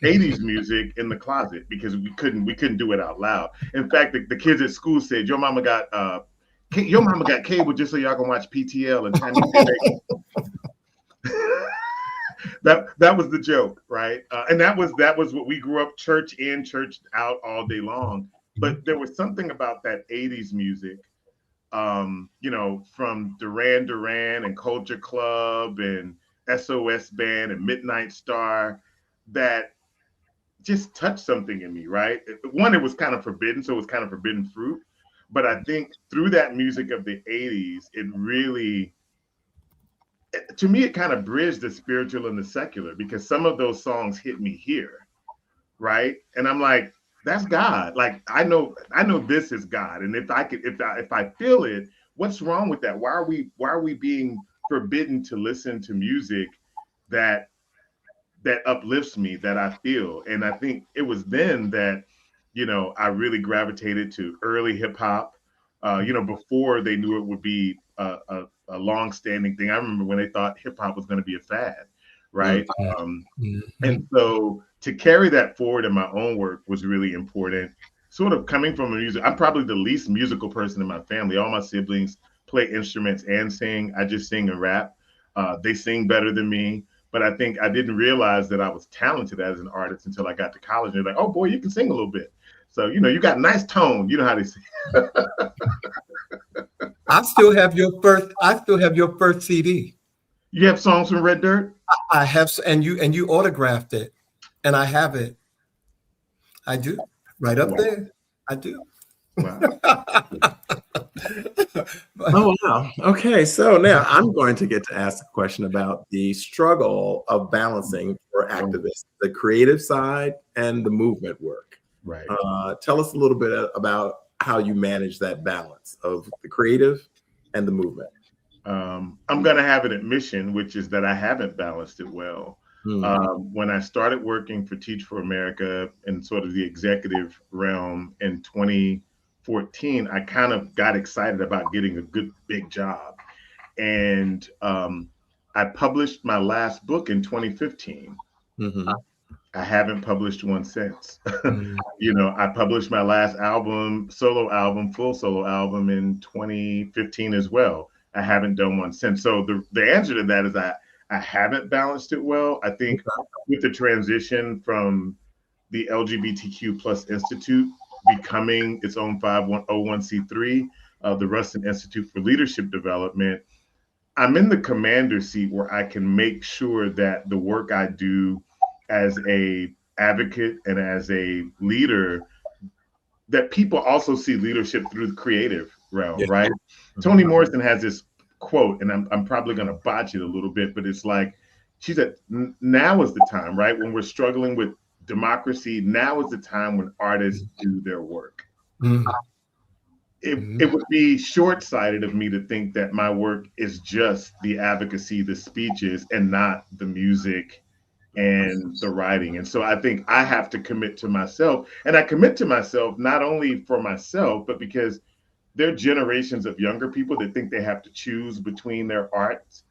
80s music in the closet because we couldn't do it out loud. In fact, the kids at school said, your mama got cable just so y'all can watch PTL and Chinese. That was the joke, right? And that was what we grew up, church in, church out all day long. But there was something about that 80s music, from Duran Duran and Culture Club and SOS Band and Midnight Star, that just touched something in me, right? One, it was kind of forbidden, so it was kind of forbidden fruit. But I think through that music of the 80s, it really, to me, it kind of bridged the spiritual and the secular, because some of those songs hit me here, right? And I'm like, that's God. Like, I know this is God. And if I feel it, what's wrong with that? Why are we being forbidden to listen to music that uplifts me, that I feel? And I think it was then that, I really gravitated to early hip hop, before they knew it would be a long-standing thing. I remember when they thought hip hop was going to be a fad, right? And so to carry that forward in my own work was really important. Sort of coming from I'm probably the least musical person in my family. All my siblings play instruments and sing. I just sing and rap. They sing better than me, but I think I didn't realize that I was talented as an artist until I got to college. And they're like, oh boy, you can sing a little bit. So, you got nice tone. You know how they sing. I still have your first CD. You have songs from Red Dirt? I have, and you autographed it, and I have it. I do, right up there. I do. Wow. Oh, wow. Okay, so now I'm going to get to ask a question about the struggle of balancing for activists, the creative side and the movement work. Right. Tell us a little bit about how you manage that balance of the creative and the movement. I'm going to have an admission, which is that I haven't balanced it well. When I started working for Teach for America in sort of the executive realm in 2014, I kind of got excited about getting a good big job. And I published my last book in 2015. I haven't published one since. I published my last full solo album in 2015 as well. I haven't done one since. So the answer to that is I haven't balanced it well. I think with the transition from the LGBTQ Institute becoming its own 501c3, the Rustin Institute for Leadership Development, I'm in the commander seat where I can make sure that the work I do as a advocate and as a leader, that people also see leadership through the creative realm, right? Toni Morrison has this quote, and I'm probably going to botch it a little bit, but it's like, she said, now is the time, right? When we're struggling with democracy, now is the time when artists do their work. It would be short-sighted of me to think that my work is just the advocacy, the speeches, and not the music and the writing. And so I think I have to commit to myself, and I commit to myself not only for myself, but because there are generations of younger people that think they have to choose between their arts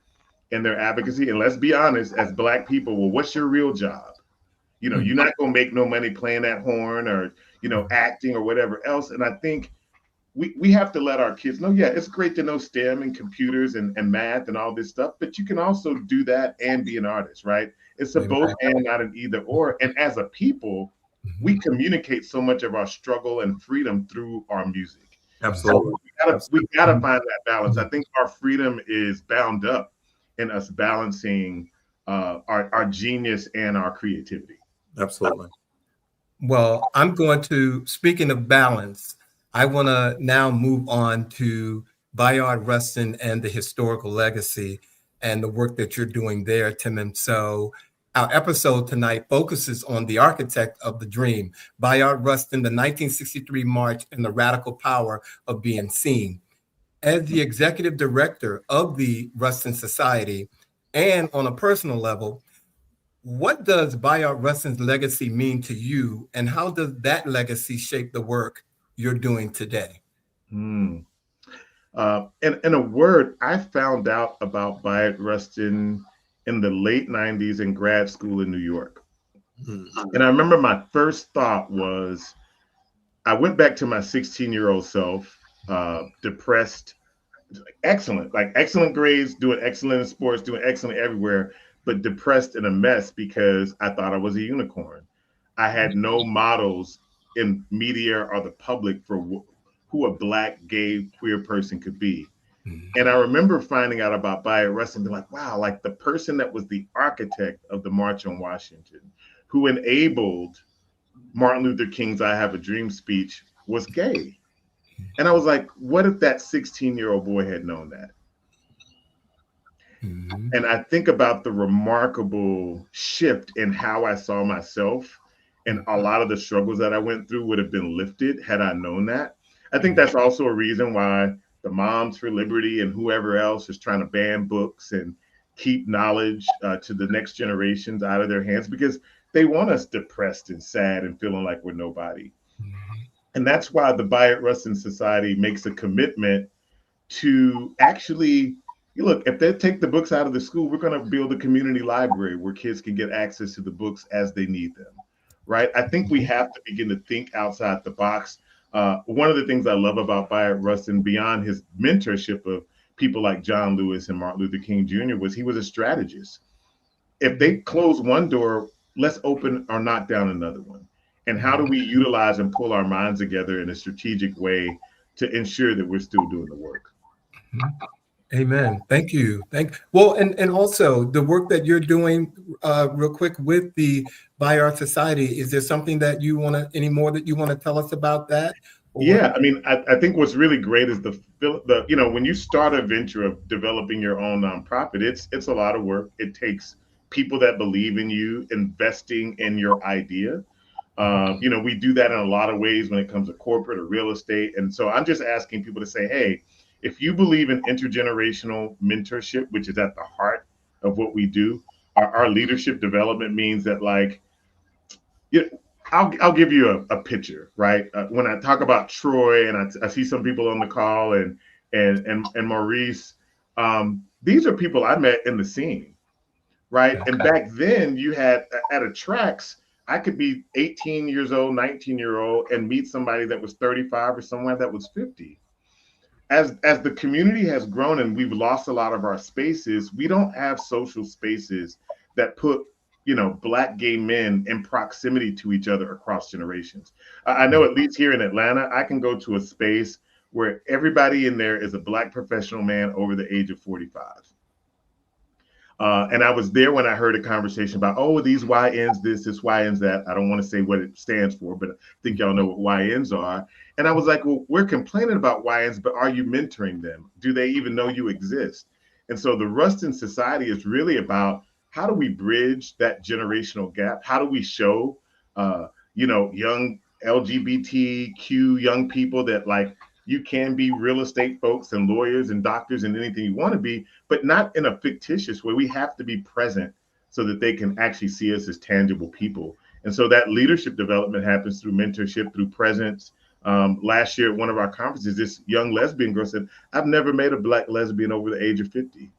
and their advocacy. And let's be honest, as Black people, well, what's your real job? You know, you're not going to make no money playing that horn or, you know, acting or whatever else. And I think we have to let our kids know, yeah, it's great to know STEM and computers and math and all this stuff, but you can also do that and be an artist, right? It's a both and, not an either or. And as a people, we communicate so much of our struggle and freedom through our music. Absolutely. So we gotta find that balance. I think our freedom is bound up in us balancing our genius and our creativity. Absolutely. Well, I'm going to, speaking of balance, I want to now move on to Bayard Rustin and the historical legacy and the work that you're doing there, Tim. And so our episode tonight focuses on the architect of the dream, Bayard Rustin, the 1963 March, and the radical power of being seen. As the executive director of the Rustin Society, and on a personal level, what does Bayard Rustin's legacy mean to you, and how does that legacy shape the work you're doing today? In a word, I found out about Bayard Rustin in the late 90s in grad school in New York. And I remember my first thought was, I went back to my 16-year-old self, depressed, excellent grades, doing excellent in sports, doing excellent everywhere, but depressed and a mess because I thought I was a unicorn. I had no models in media or the public for who a Black, gay, queer person could be. And I remember finding out about Bayard Rustin, being like, wow, like the person that was the architect of the March on Washington, who enabled Martin Luther King's I Have a Dream speech, was gay. And I was like, what if that 16-year-old boy had known that? And I think about the remarkable shift in how I saw myself, and a lot of the struggles that I went through would have been lifted had I known that. I think that's also a reason why the Moms for Liberty and whoever else is trying to ban books and keep knowledge to the next generations out of their hands, because they want us depressed and sad and feeling like we're nobody. And that's why the Bayard Rustin Society makes a commitment to actually, look, if they take the books out of the school, we're going to build a community library where kids can get access to the books as they need them, right? I think we have to begin to think outside the box. One of the things I love about Bayard Rustin, beyond his mentorship of people like John Lewis and Martin Luther King Jr., was he was a strategist. If they close one door, let's open or knock down another one. And how do we utilize and pull our minds together in a strategic way to ensure that we're still doing the work? Amen. Thank you. Well, and also the work that you're doing real quick with the Bayard Society, is there something that you want to, any more that you want to tell us about that? Yeah, I mean, I think what's really great is the when you start a venture of developing your own nonprofit, it's a lot of work. It takes people that believe in you, investing in your idea. We do that in a lot of ways when it comes to corporate or real estate. And so I'm just asking people to say, hey, if you believe in intergenerational mentorship, which is at the heart of what we do, our leadership development means that, like, I'll give you a picture, right? When I talk about Troy, and I see some people on the call, and Maurice, these are people I met in the scene, right? Okay. And back then, you had at a Trax, I could be 18 years old, 19-year-old, and meet somebody that was 35 or someone that was 50. As the community has grown and we've lost a lot of our spaces, we don't have social spaces that put Black gay men in proximity to each other across generations. I know at least here in Atlanta, I can go to a space where everybody in there is a Black professional man over the age of 45. And I was there when I heard a conversation about, oh, these YNs, this YNs that. I don't want to say what it stands for, but I think y'all know what YNs are. And I was like, well, we're complaining about YNs, but are you mentoring them? Do they even know you exist? And so the Rustin Society is really about how do we bridge that generational gap? How do we show, young LGBTQ young people that like you can be real estate folks and lawyers and doctors and anything you want to be, but not in a fictitious way. We have to be present so that they can actually see us as tangible people. And so that leadership development happens through mentorship, through presence. Last year at one of our conferences, this young lesbian girl said, I've never met a Black lesbian over the age of 50.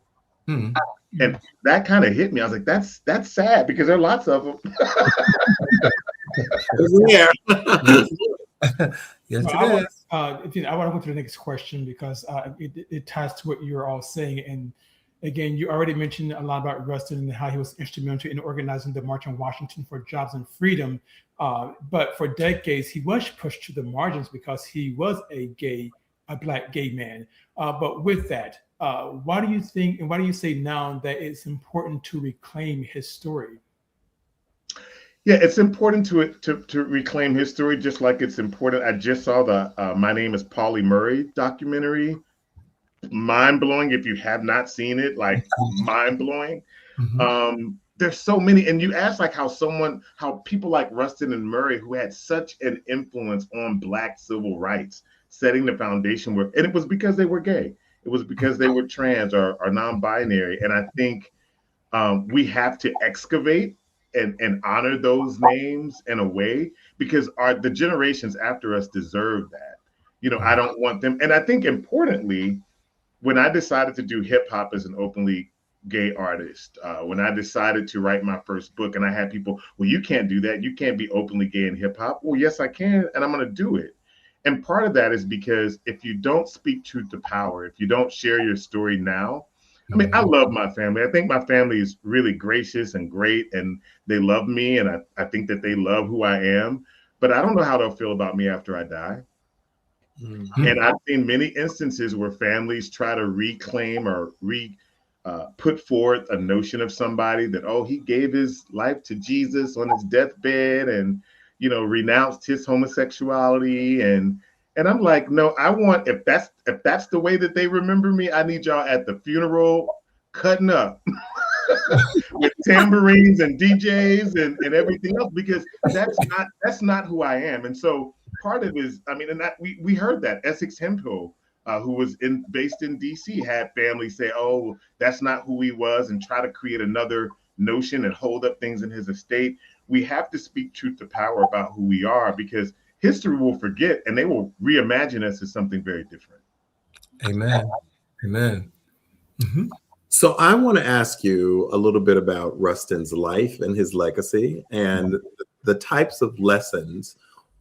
And that kind of hit me. I was like, that's sad because there are lots of them. Yeah. Yes, well, I want to go to the next question because it ties to what you're all saying. And again, you already mentioned a lot about Rustin and how he was instrumental in organizing the March on Washington for Jobs and Freedom. But for decades, he was pushed to the margins because he was a Black gay man. But with that, why do you think, and why do you say now that it's important to reclaim his story? Yeah, it's important to reclaim his story, just like it's important. I just saw the My Name is Pauli Murray documentary. Mind blowing. If you have not seen it, like mind blowing. There's so many, and you ask like how people like Rustin and Murray, who had such an influence on Black civil rights, setting the foundation and it was because they were gay. It was because they were trans or non-binary. And I think we have to excavate and honor those names in a way because the generations after us deserve that. I don't want them. And I think importantly, when I decided to do hip hop as an openly gay artist, when I decided to write my first book, and I had people, well, you can't do that. You can't be openly gay in hip hop. Well, yes, I can. And I'm going to do it. And part of that is because if you don't speak truth to power, if you don't share your story now, I mean, I love my family. I think my family is really gracious and great, and they love me, and I think that they love who I am. But I don't know how they'll feel about me after I die. And I've seen many instances where families try to reclaim or put forth a notion of somebody that, oh, he gave his life to Jesus on his deathbed and, renounced his homosexuality. And I'm like, no, I want, if that's the way that they remember me, I need y'all at the funeral cutting up with tambourines and DJs and everything else, because that's not who I am. And so part of it is, I mean, and that we heard that Essex Hemphill, who was based in DC, had family say, oh, that's not who he was, and try to create another notion and hold up things in his estate. We have to speak truth to power about who we are, because history will forget and they will reimagine us as something very different. Amen. Amen. So I want to ask you a little bit about Rustin's life and his legacy and the types of lessons,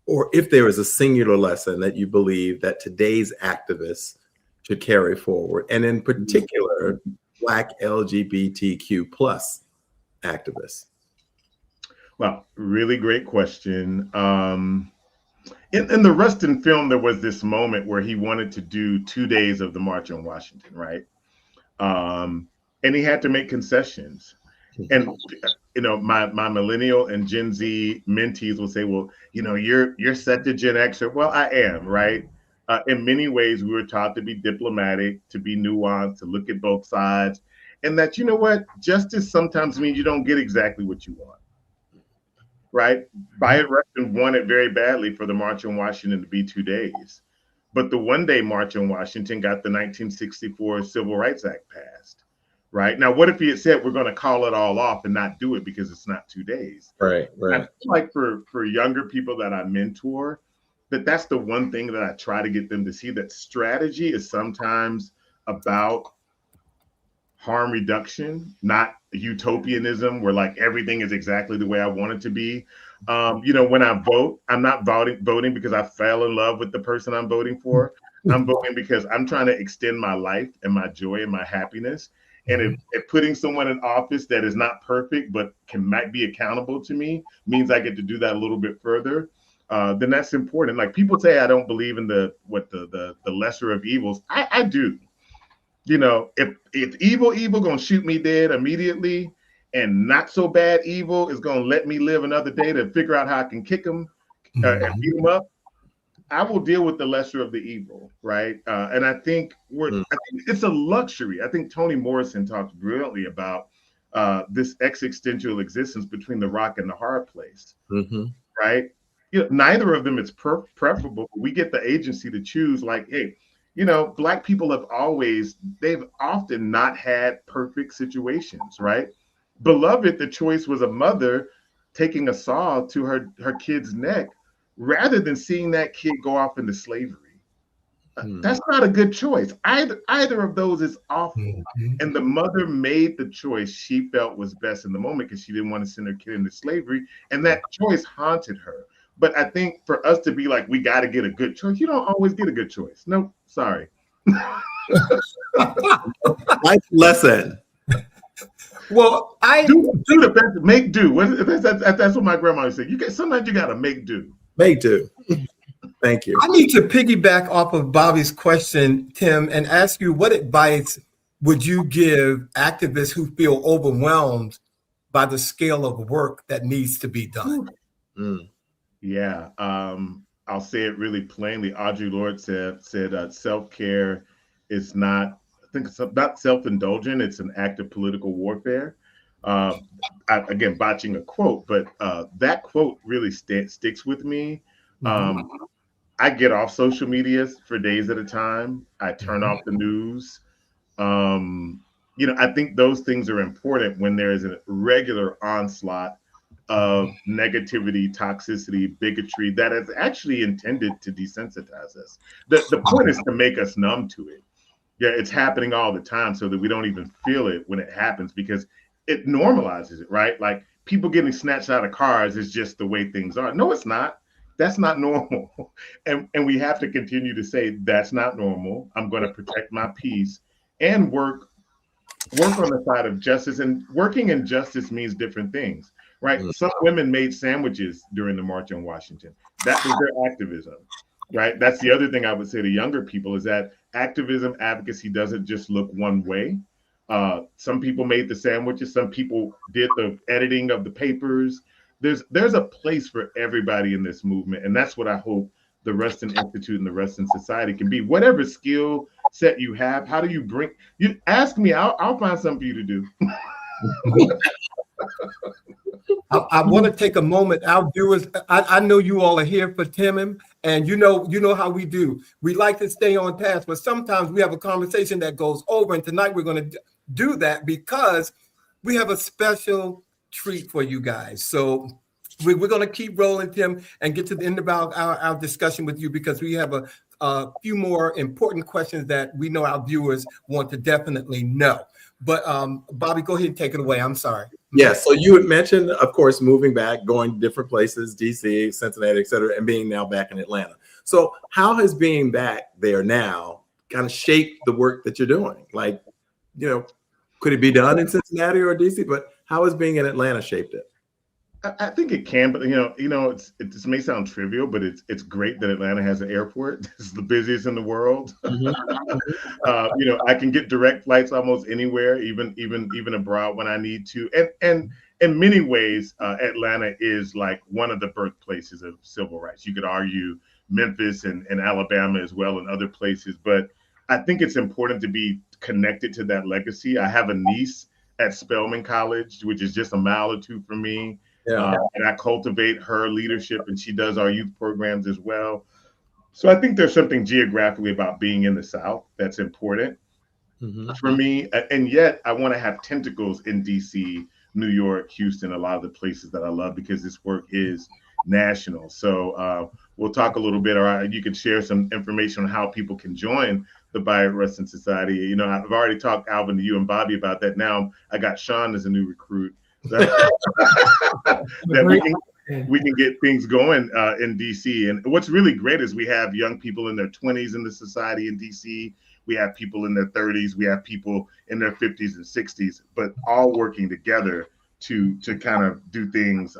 or if there is a singular lesson that you believe that today's activists should carry forward, and in particular, Black LGBTQ plus activists. Well, really great question. In the Rustin film, there was this moment where he wanted to do 2 days of the March on Washington, right? And he had to make concessions. And my millennial and Gen Z mentees will say, well, you're set to Gen X. Well, I am, right? In many ways, we were taught to be diplomatic, to be nuanced, to look at both sides, and that, justice sometimes means you don't get exactly what you want. Right? Bayard Rustin wanted very badly for the March on Washington to be 2 days. But the one-day March on Washington got the 1964 Civil Rights Act passed. Right? Now, what if he had said, we're going to call it all off and not do it because it's not 2 days? Right. I feel like for younger people that I mentor, that's the one thing that I try to get them to see, that strategy is sometimes about harm reduction, not utopianism where like everything is exactly the way I want it to be. When I vote, I'm not voting because I fell in love with the person I'm voting for. I'm voting because I'm trying to extend my life and my joy and my happiness. And if putting someone in office that is not perfect but might be accountable to me means I get to do that a little bit further, then that's important. Like people say I don't believe in the lesser of evils. I do. You know, if evil gonna shoot me dead immediately, and not so bad evil is gonna let me live another day to figure out how I can kick him and beat him up, I will deal with the lesser of the evil, right? And I think I think it's a luxury. I think Toni Morrison talks brilliantly about this existential existence between the rock and the hard place, right? You know, neither of them is preferable. We get the agency to choose. Like, hey, you know, Black people they've often not had perfect situations, right? Beloved, the choice was a mother taking a saw to her kid's neck rather than seeing that kid go off into slavery. That's not a good choice. Either of those is awful. And the mother made the choice she felt was best in the moment because she didn't want to send her kid into slavery. And that choice haunted her. But I think for us to be like, we got to get a good choice, you don't always get a good choice. No, sorry. Life lesson. Well, do the best, make do. That's what my grandma would say. Sometimes you got to make do. Make do. Thank you. I need to piggyback off of Bobby's question, Tim, and ask you, what advice would you give activists who feel overwhelmed by the scale of work that needs to be done? Yeah, I'll say it really plainly. Audre Lorde said self-care is not, I think it's not self-indulgent, it's an act of political warfare. Again, botching a quote, but that quote really sticks with me. I get off social media for days at a time. I turn off the news. You know, I think those things are important when there is a regular onslaught of negativity, toxicity, bigotry that is actually intended to desensitize us. The point is to make us numb to it. Yeah, it's happening all the time so that we don't even feel it when it happens because it normalizes it, right? Like people getting snatched out of cars is just the way things are. No, it's not. That's not normal. And we have to continue to say that's not normal. I'm going to protect my peace and work on the side of justice. And working in justice means different things, right? Some women made sandwiches during the March on Washington. That was their activism, right? That's the other thing I would say to younger people is that activism, advocacy doesn't just look one way. Some people made the sandwiches. Some people did the editing of the papers. There's a place for everybody in this movement. And that's what I hope the Rustin Institute and the Rustin Society can be. Whatever skill set you have, how do you ask me, I'll find something for you to do. I want to take a moment. Our viewers, I know you all are here for Tim, and you know how we do. We like to stay on task, but sometimes we have a conversation that goes over. And tonight we're going to do that because we have a special treat for you guys. So we're going to keep rolling, Tim, and get to the end of our discussion with you because we have a few more important questions that we know our viewers want to definitely know. But Bobby, go ahead and take it away. I'm sorry. Yes. So you had mentioned, of course, moving back, going to different places, DC, Cincinnati, et cetera, and being now back in Atlanta. So how has being back there now kind of shaped the work that you're doing? Like, you know, could it be done in Cincinnati or DC? But how has being in Atlanta shaped it? I think it can, but you know, it may sound trivial, but it's great that Atlanta has an airport. This is the busiest in the world. You know, I can get direct flights almost anywhere, even abroad when I need to. And in many ways, Atlanta is like one of the birthplaces of civil rights. You could argue Memphis and Alabama as well and other places, but I think it's important to be connected to that legacy. I have a niece at Spelman College, which is just a mile or two from me. Yeah. And I cultivate her leadership, and she does our youth programs as well. So I think there's something geographically about being in the South that's important for me. And yet I want to have tentacles in DC, New York, Houston, a lot of the places that I love because this work is national. So we'll talk a little bit, or you can share some information on how people can join the Bayard Rustin Society. You know, I've already talked, Alvin, to you and Bobby about that. Now I got Sean as a new recruit. That we can get things going in DC. And what's really great is we have young people in their 20s in the society in DC. We have people in their 30s. We have people in their 50s and 60s, but all working together to kind of do things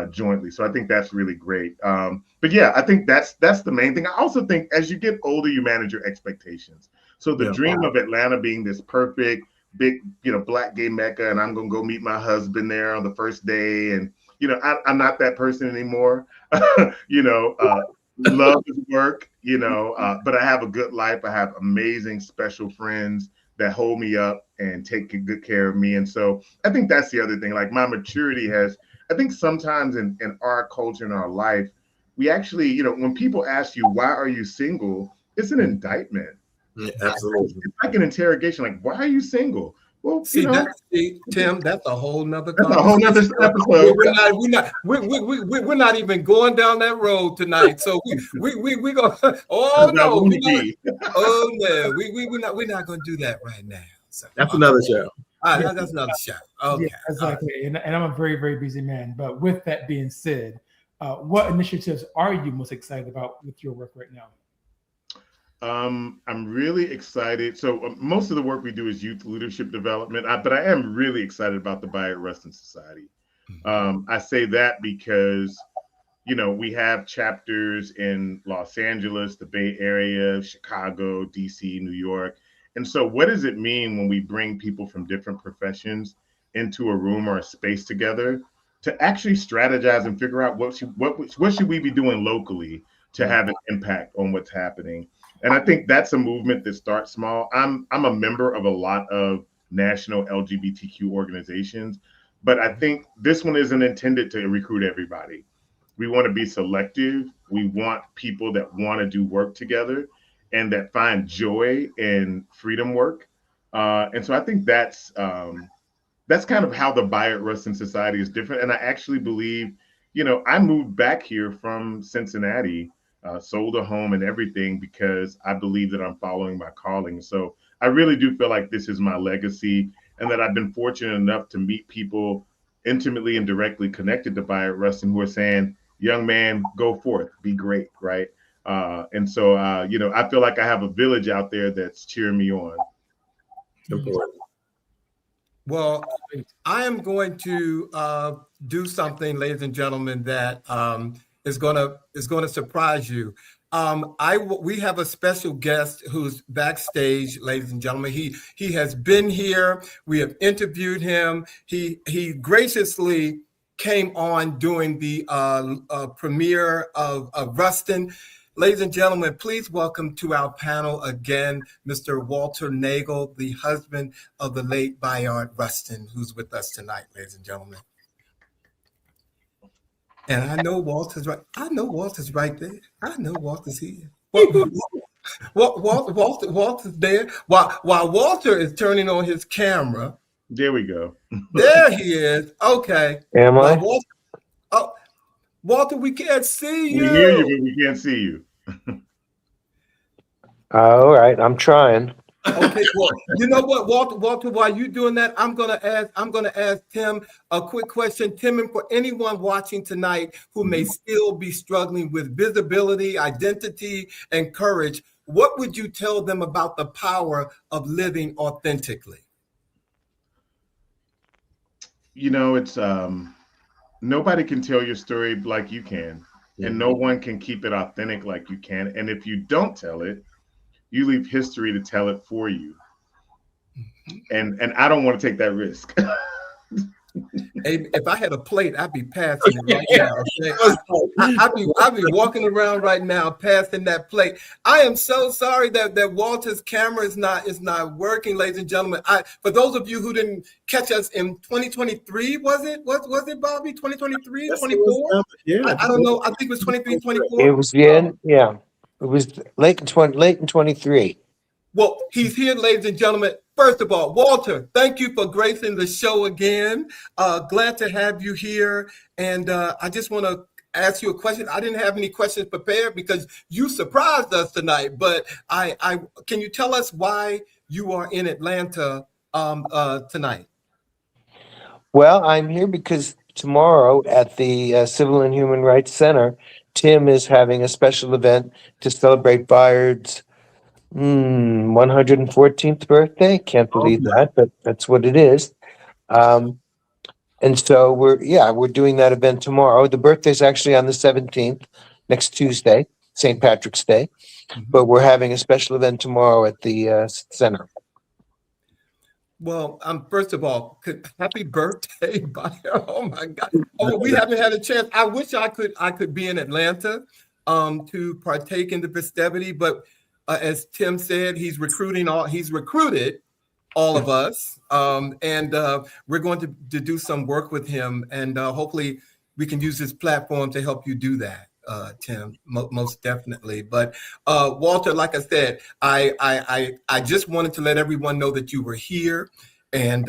jointly. So I think that's really great. But yeah, I think that's the main thing. I also think as you get older, you manage your expectations. So the dream of Atlanta being this perfect, big, Black gay mecca, and I'm going to go meet my husband there on the first day. And, I'm not that person anymore. Love his work, but I have a good life. I have amazing, special friends that hold me up and take good care of me. And so I think that's the other thing. Like, my maturity has, I think sometimes in our culture, in our life, we actually, when people ask you, why are you single? It's an indictment. Yeah, absolutely. It's like an interrogation. Like, why are you single? Well, Tim, that's a whole nother conversation. A whole nother episode. We're not even going down that road tonight. So we go. Oh no, we're not going to do that right now. So, that's another show. That's another show. Okay, yeah, exactly. And I'm a very, very busy man. But with that being said, what initiatives are you most excited about with your work right now? I'm really excited. So most of the work we do is youth leadership development, but I am really excited about the Bayard Rustin Society. I say that because, we have chapters in Los Angeles, the Bay Area, Chicago, DC, New York. And so what does it mean when we bring people from different professions into a room or a space together to actually strategize and figure out what should we be doing locally to have an impact on what's happening? And I think that's a movement that starts small. I'm a member of a lot of national LGBTQ organizations, but I think this one isn't intended to recruit everybody. We want to be selective. We want people that want to do work together and that find joy in freedom work. And so I think that's kind of how the Bayard Rustin Society is different. And I actually believe, I moved back here from Cincinnati, sold a home and everything because I believe that I'm following my calling. So I really do feel like this is my legacy and that I've been fortunate enough to meet people intimately and directly connected to Bayard Rustin who are saying, young man, go forth, be great, right? And so, I feel like I have a village out there that's cheering me on. Important. Well, I am going to do something, ladies and gentlemen, that is going to surprise you. We have a special guest who's backstage, ladies and gentlemen. He has been here. We have interviewed him. He graciously came on during the premiere of Rustin. Ladies and gentlemen, please welcome to our panel again, Mr. Walter Nagel, the husband of the late Bayard Rustin, who's with us tonight, ladies and gentlemen. And I know Walter's right. I know Walter's right there. I know Walter's here. Walter's there. While Walter is turning on his camera. There we go. There he is. Okay. Am I? Walter, we can't see you. We hear you, but we can't see you. All right, I'm trying. Okay, well, you know what, Walter, while you're doing that, I'm gonna ask Tim a quick question. Tim, and for anyone watching tonight who may still be struggling with visibility, identity, and courage, what would you tell them about the power of living authentically? It's nobody can tell your story like you can, and no one can keep it authentic like you can. And if you don't tell it, you leave history to tell it for you. And I don't want to take that risk. Hey, if I had a plate, I'd be passing it right now. I'd be walking around right now passing that plate. I am so sorry that Walter's camera is not working, ladies and gentlemen. For those of you who didn't catch us in 2023, was it Bobby? 2023, 24? Yeah. I don't know. I think it was 23, 24. It was yeah. It was late in 23. Well, he's here, ladies and gentlemen. First of all, Walter, thank you for gracing the show again. Glad to have you here. And I just want to ask you a question. I didn't have any questions prepared because you surprised us tonight. But can you tell us why you are in Atlanta tonight? Well, I'm here because tomorrow at the Civil and Human Rights Center, Tim is having a special event to celebrate Bayard's 114th birthday. Can't believe that, but that's what it is. And so we're doing that event tomorrow. The birthday's actually on the 17th, next Tuesday. St. Patrick's Day. But we're having a special event tomorrow at the center. Well, first of all, happy birthday, Bayard. Oh my God. Oh, we haven't had a chance. I wish I could be in Atlanta to partake in the festivity, but as Tim said, he's recruited all of us, and we're going to do some work with him, and hopefully we can use this platform to help you do that, Tim, most definitely. But Walter, like I said, I just wanted to let everyone know that you were here, and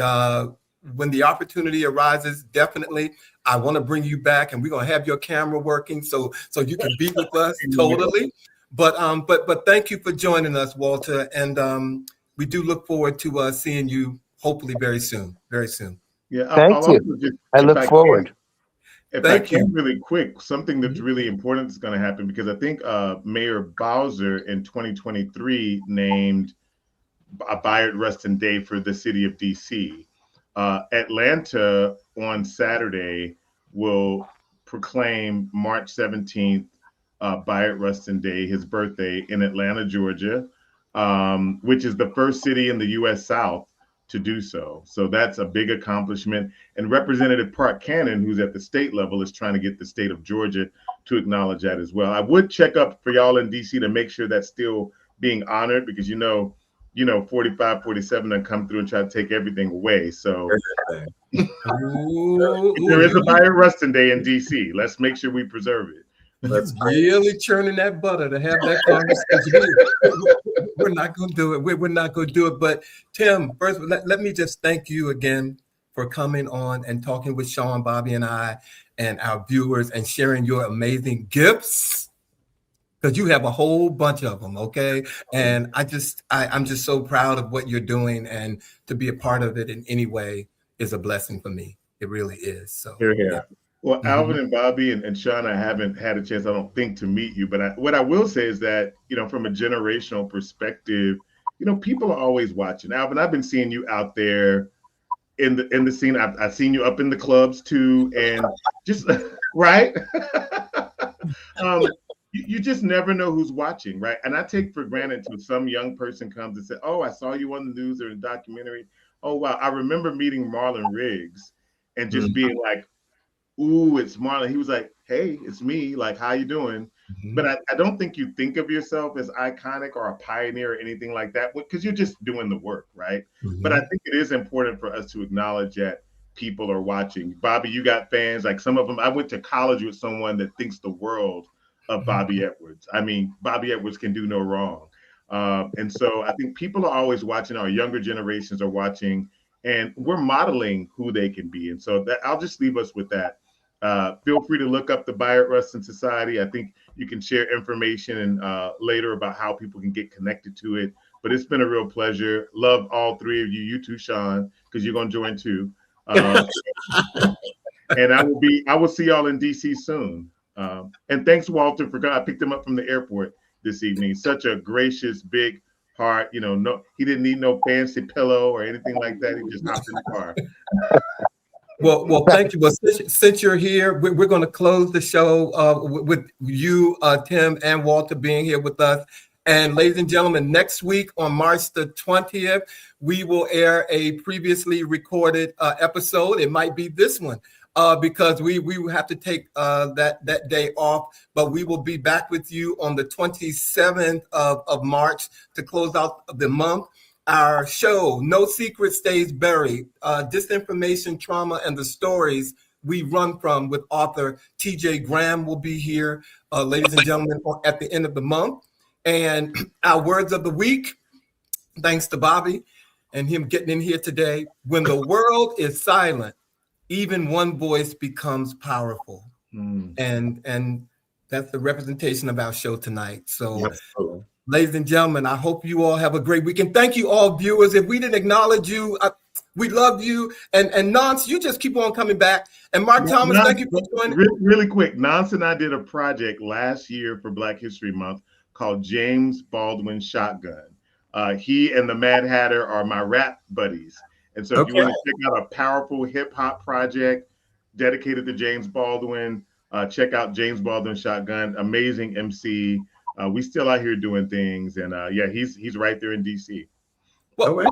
when the opportunity arises, definitely I want to bring you back, and we're going to have your camera working so you can be with us totally. But thank you for joining us, Walter, and we do look forward to seeing you hopefully very soon. Yeah, Thank you. I look forward. If I can really quick, something that's really important is going to happen, because I think Mayor Bowser in 2023 named a Bayard Rustin Day for the city of DC. Atlanta on Saturday will proclaim March 17th Bayard Rustin Day, his birthday, in Atlanta, Georgia, which is the first city in the U.S. South to do so. So that's a big accomplishment. And Representative Park Cannon, who's at the state level, is trying to get the state of Georgia to acknowledge that as well. I would check up for y'all in DC to make sure that's still being honored, because 45, 47 and come through and try to take everything away. So there is a Bayard Rustin Day in DC. Let's make sure we preserve it. That's really churning that butter to have that conversation. We're not going to do it. We're not going to do it. But Tim, first, let me just thank you again for coming on and talking with Sean, Bobby, and I, and our viewers, and sharing your amazing gifts, because you have a whole bunch of them. Okay, and I'm just so proud of what you're doing, and to be a part of it in any way is a blessing for me. It really is. So here. Yeah. Well, Alvin and Bobby and Sean, I haven't had a chance, I don't think, to meet you. But what I will say is that, from a generational perspective, people are always watching. Alvin, I've been seeing you out there in the scene. I've seen you up in the clubs too, and just right. You just never know who's watching, right? And I take for granted until some young person comes and says, "Oh, I saw you on the news or in a documentary. Oh, wow." I remember meeting Marlon Riggs and just being like, "Ooh, it's Marlon." He was like, "Hey, it's me. Like, how you doing?" But I don't think you think of yourself as iconic or a pioneer or anything like that, because you're just doing the work, right? But I think it is important for us to acknowledge that people are watching. Bobby, you got fans. Like, some of them, I went to college with someone that thinks the world of Bobby Edwards. I mean, Bobby Edwards can do no wrong. And so I think people are always watching. Our younger generations are watching, and we're modeling who they can be. And so I'll just leave us with that. Feel free to look up the Bayard Rustin Society. I think you can share information later about how people can get connected to it. But it's been a real pleasure. Love all three of you. You too, Sean, because you're going to join too. And I will see y'all in DC soon. And thanks, Walter, for coming. I picked him up from the airport this evening. Such a gracious, big heart. No, he didn't need no fancy pillow or anything like that. He just hopped in the car. Well, thank you. Well, since you're here, we're going to close the show with you, Tim, and Walter being here with us. And ladies and gentlemen, next week on March the 20th, we will air a previously recorded episode. It might be this one because we will have to take that day off. But we will be back with you on the 27th of March to close out the month. Our show, No Secret Stays Buried, Disinformation, Trauma, and the Stories We Run From, with author T.J. Graham will be here, ladies and gentlemen, at the end of the month. And our words of the week, thanks to Bobby and him getting in here today: when the world is silent, even one voice becomes powerful. And that's the representation of our show tonight. So ladies and gentlemen, I hope you all have a great weekend. Thank you all, viewers. If we didn't acknowledge you, we love you. And Nance, you just keep on coming back. And Mark Thomas, thank you for joining. Really quick, Nance and I did a project last year for Black History Month called James Baldwin Shotgun. He and the Mad Hatter are my rap buddies. And so if you want to check out a powerful hip hop project dedicated to James Baldwin, check out James Baldwin Shotgun. Amazing MC. we still out here doing things. And yeah, he's right there in DC. Well,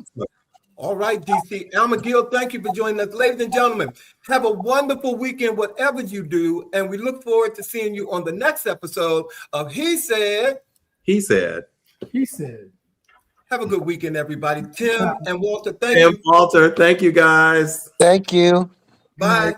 all right, DC. Al McGill, thank you for joining us. Ladies and gentlemen, have a wonderful weekend, whatever you do. And we look forward to seeing you on the next episode of He Said. He said. He said. Have a good weekend, everybody. Tim and Walter, thank Tim, you. Walter, thank you, guys. Thank you. Bye.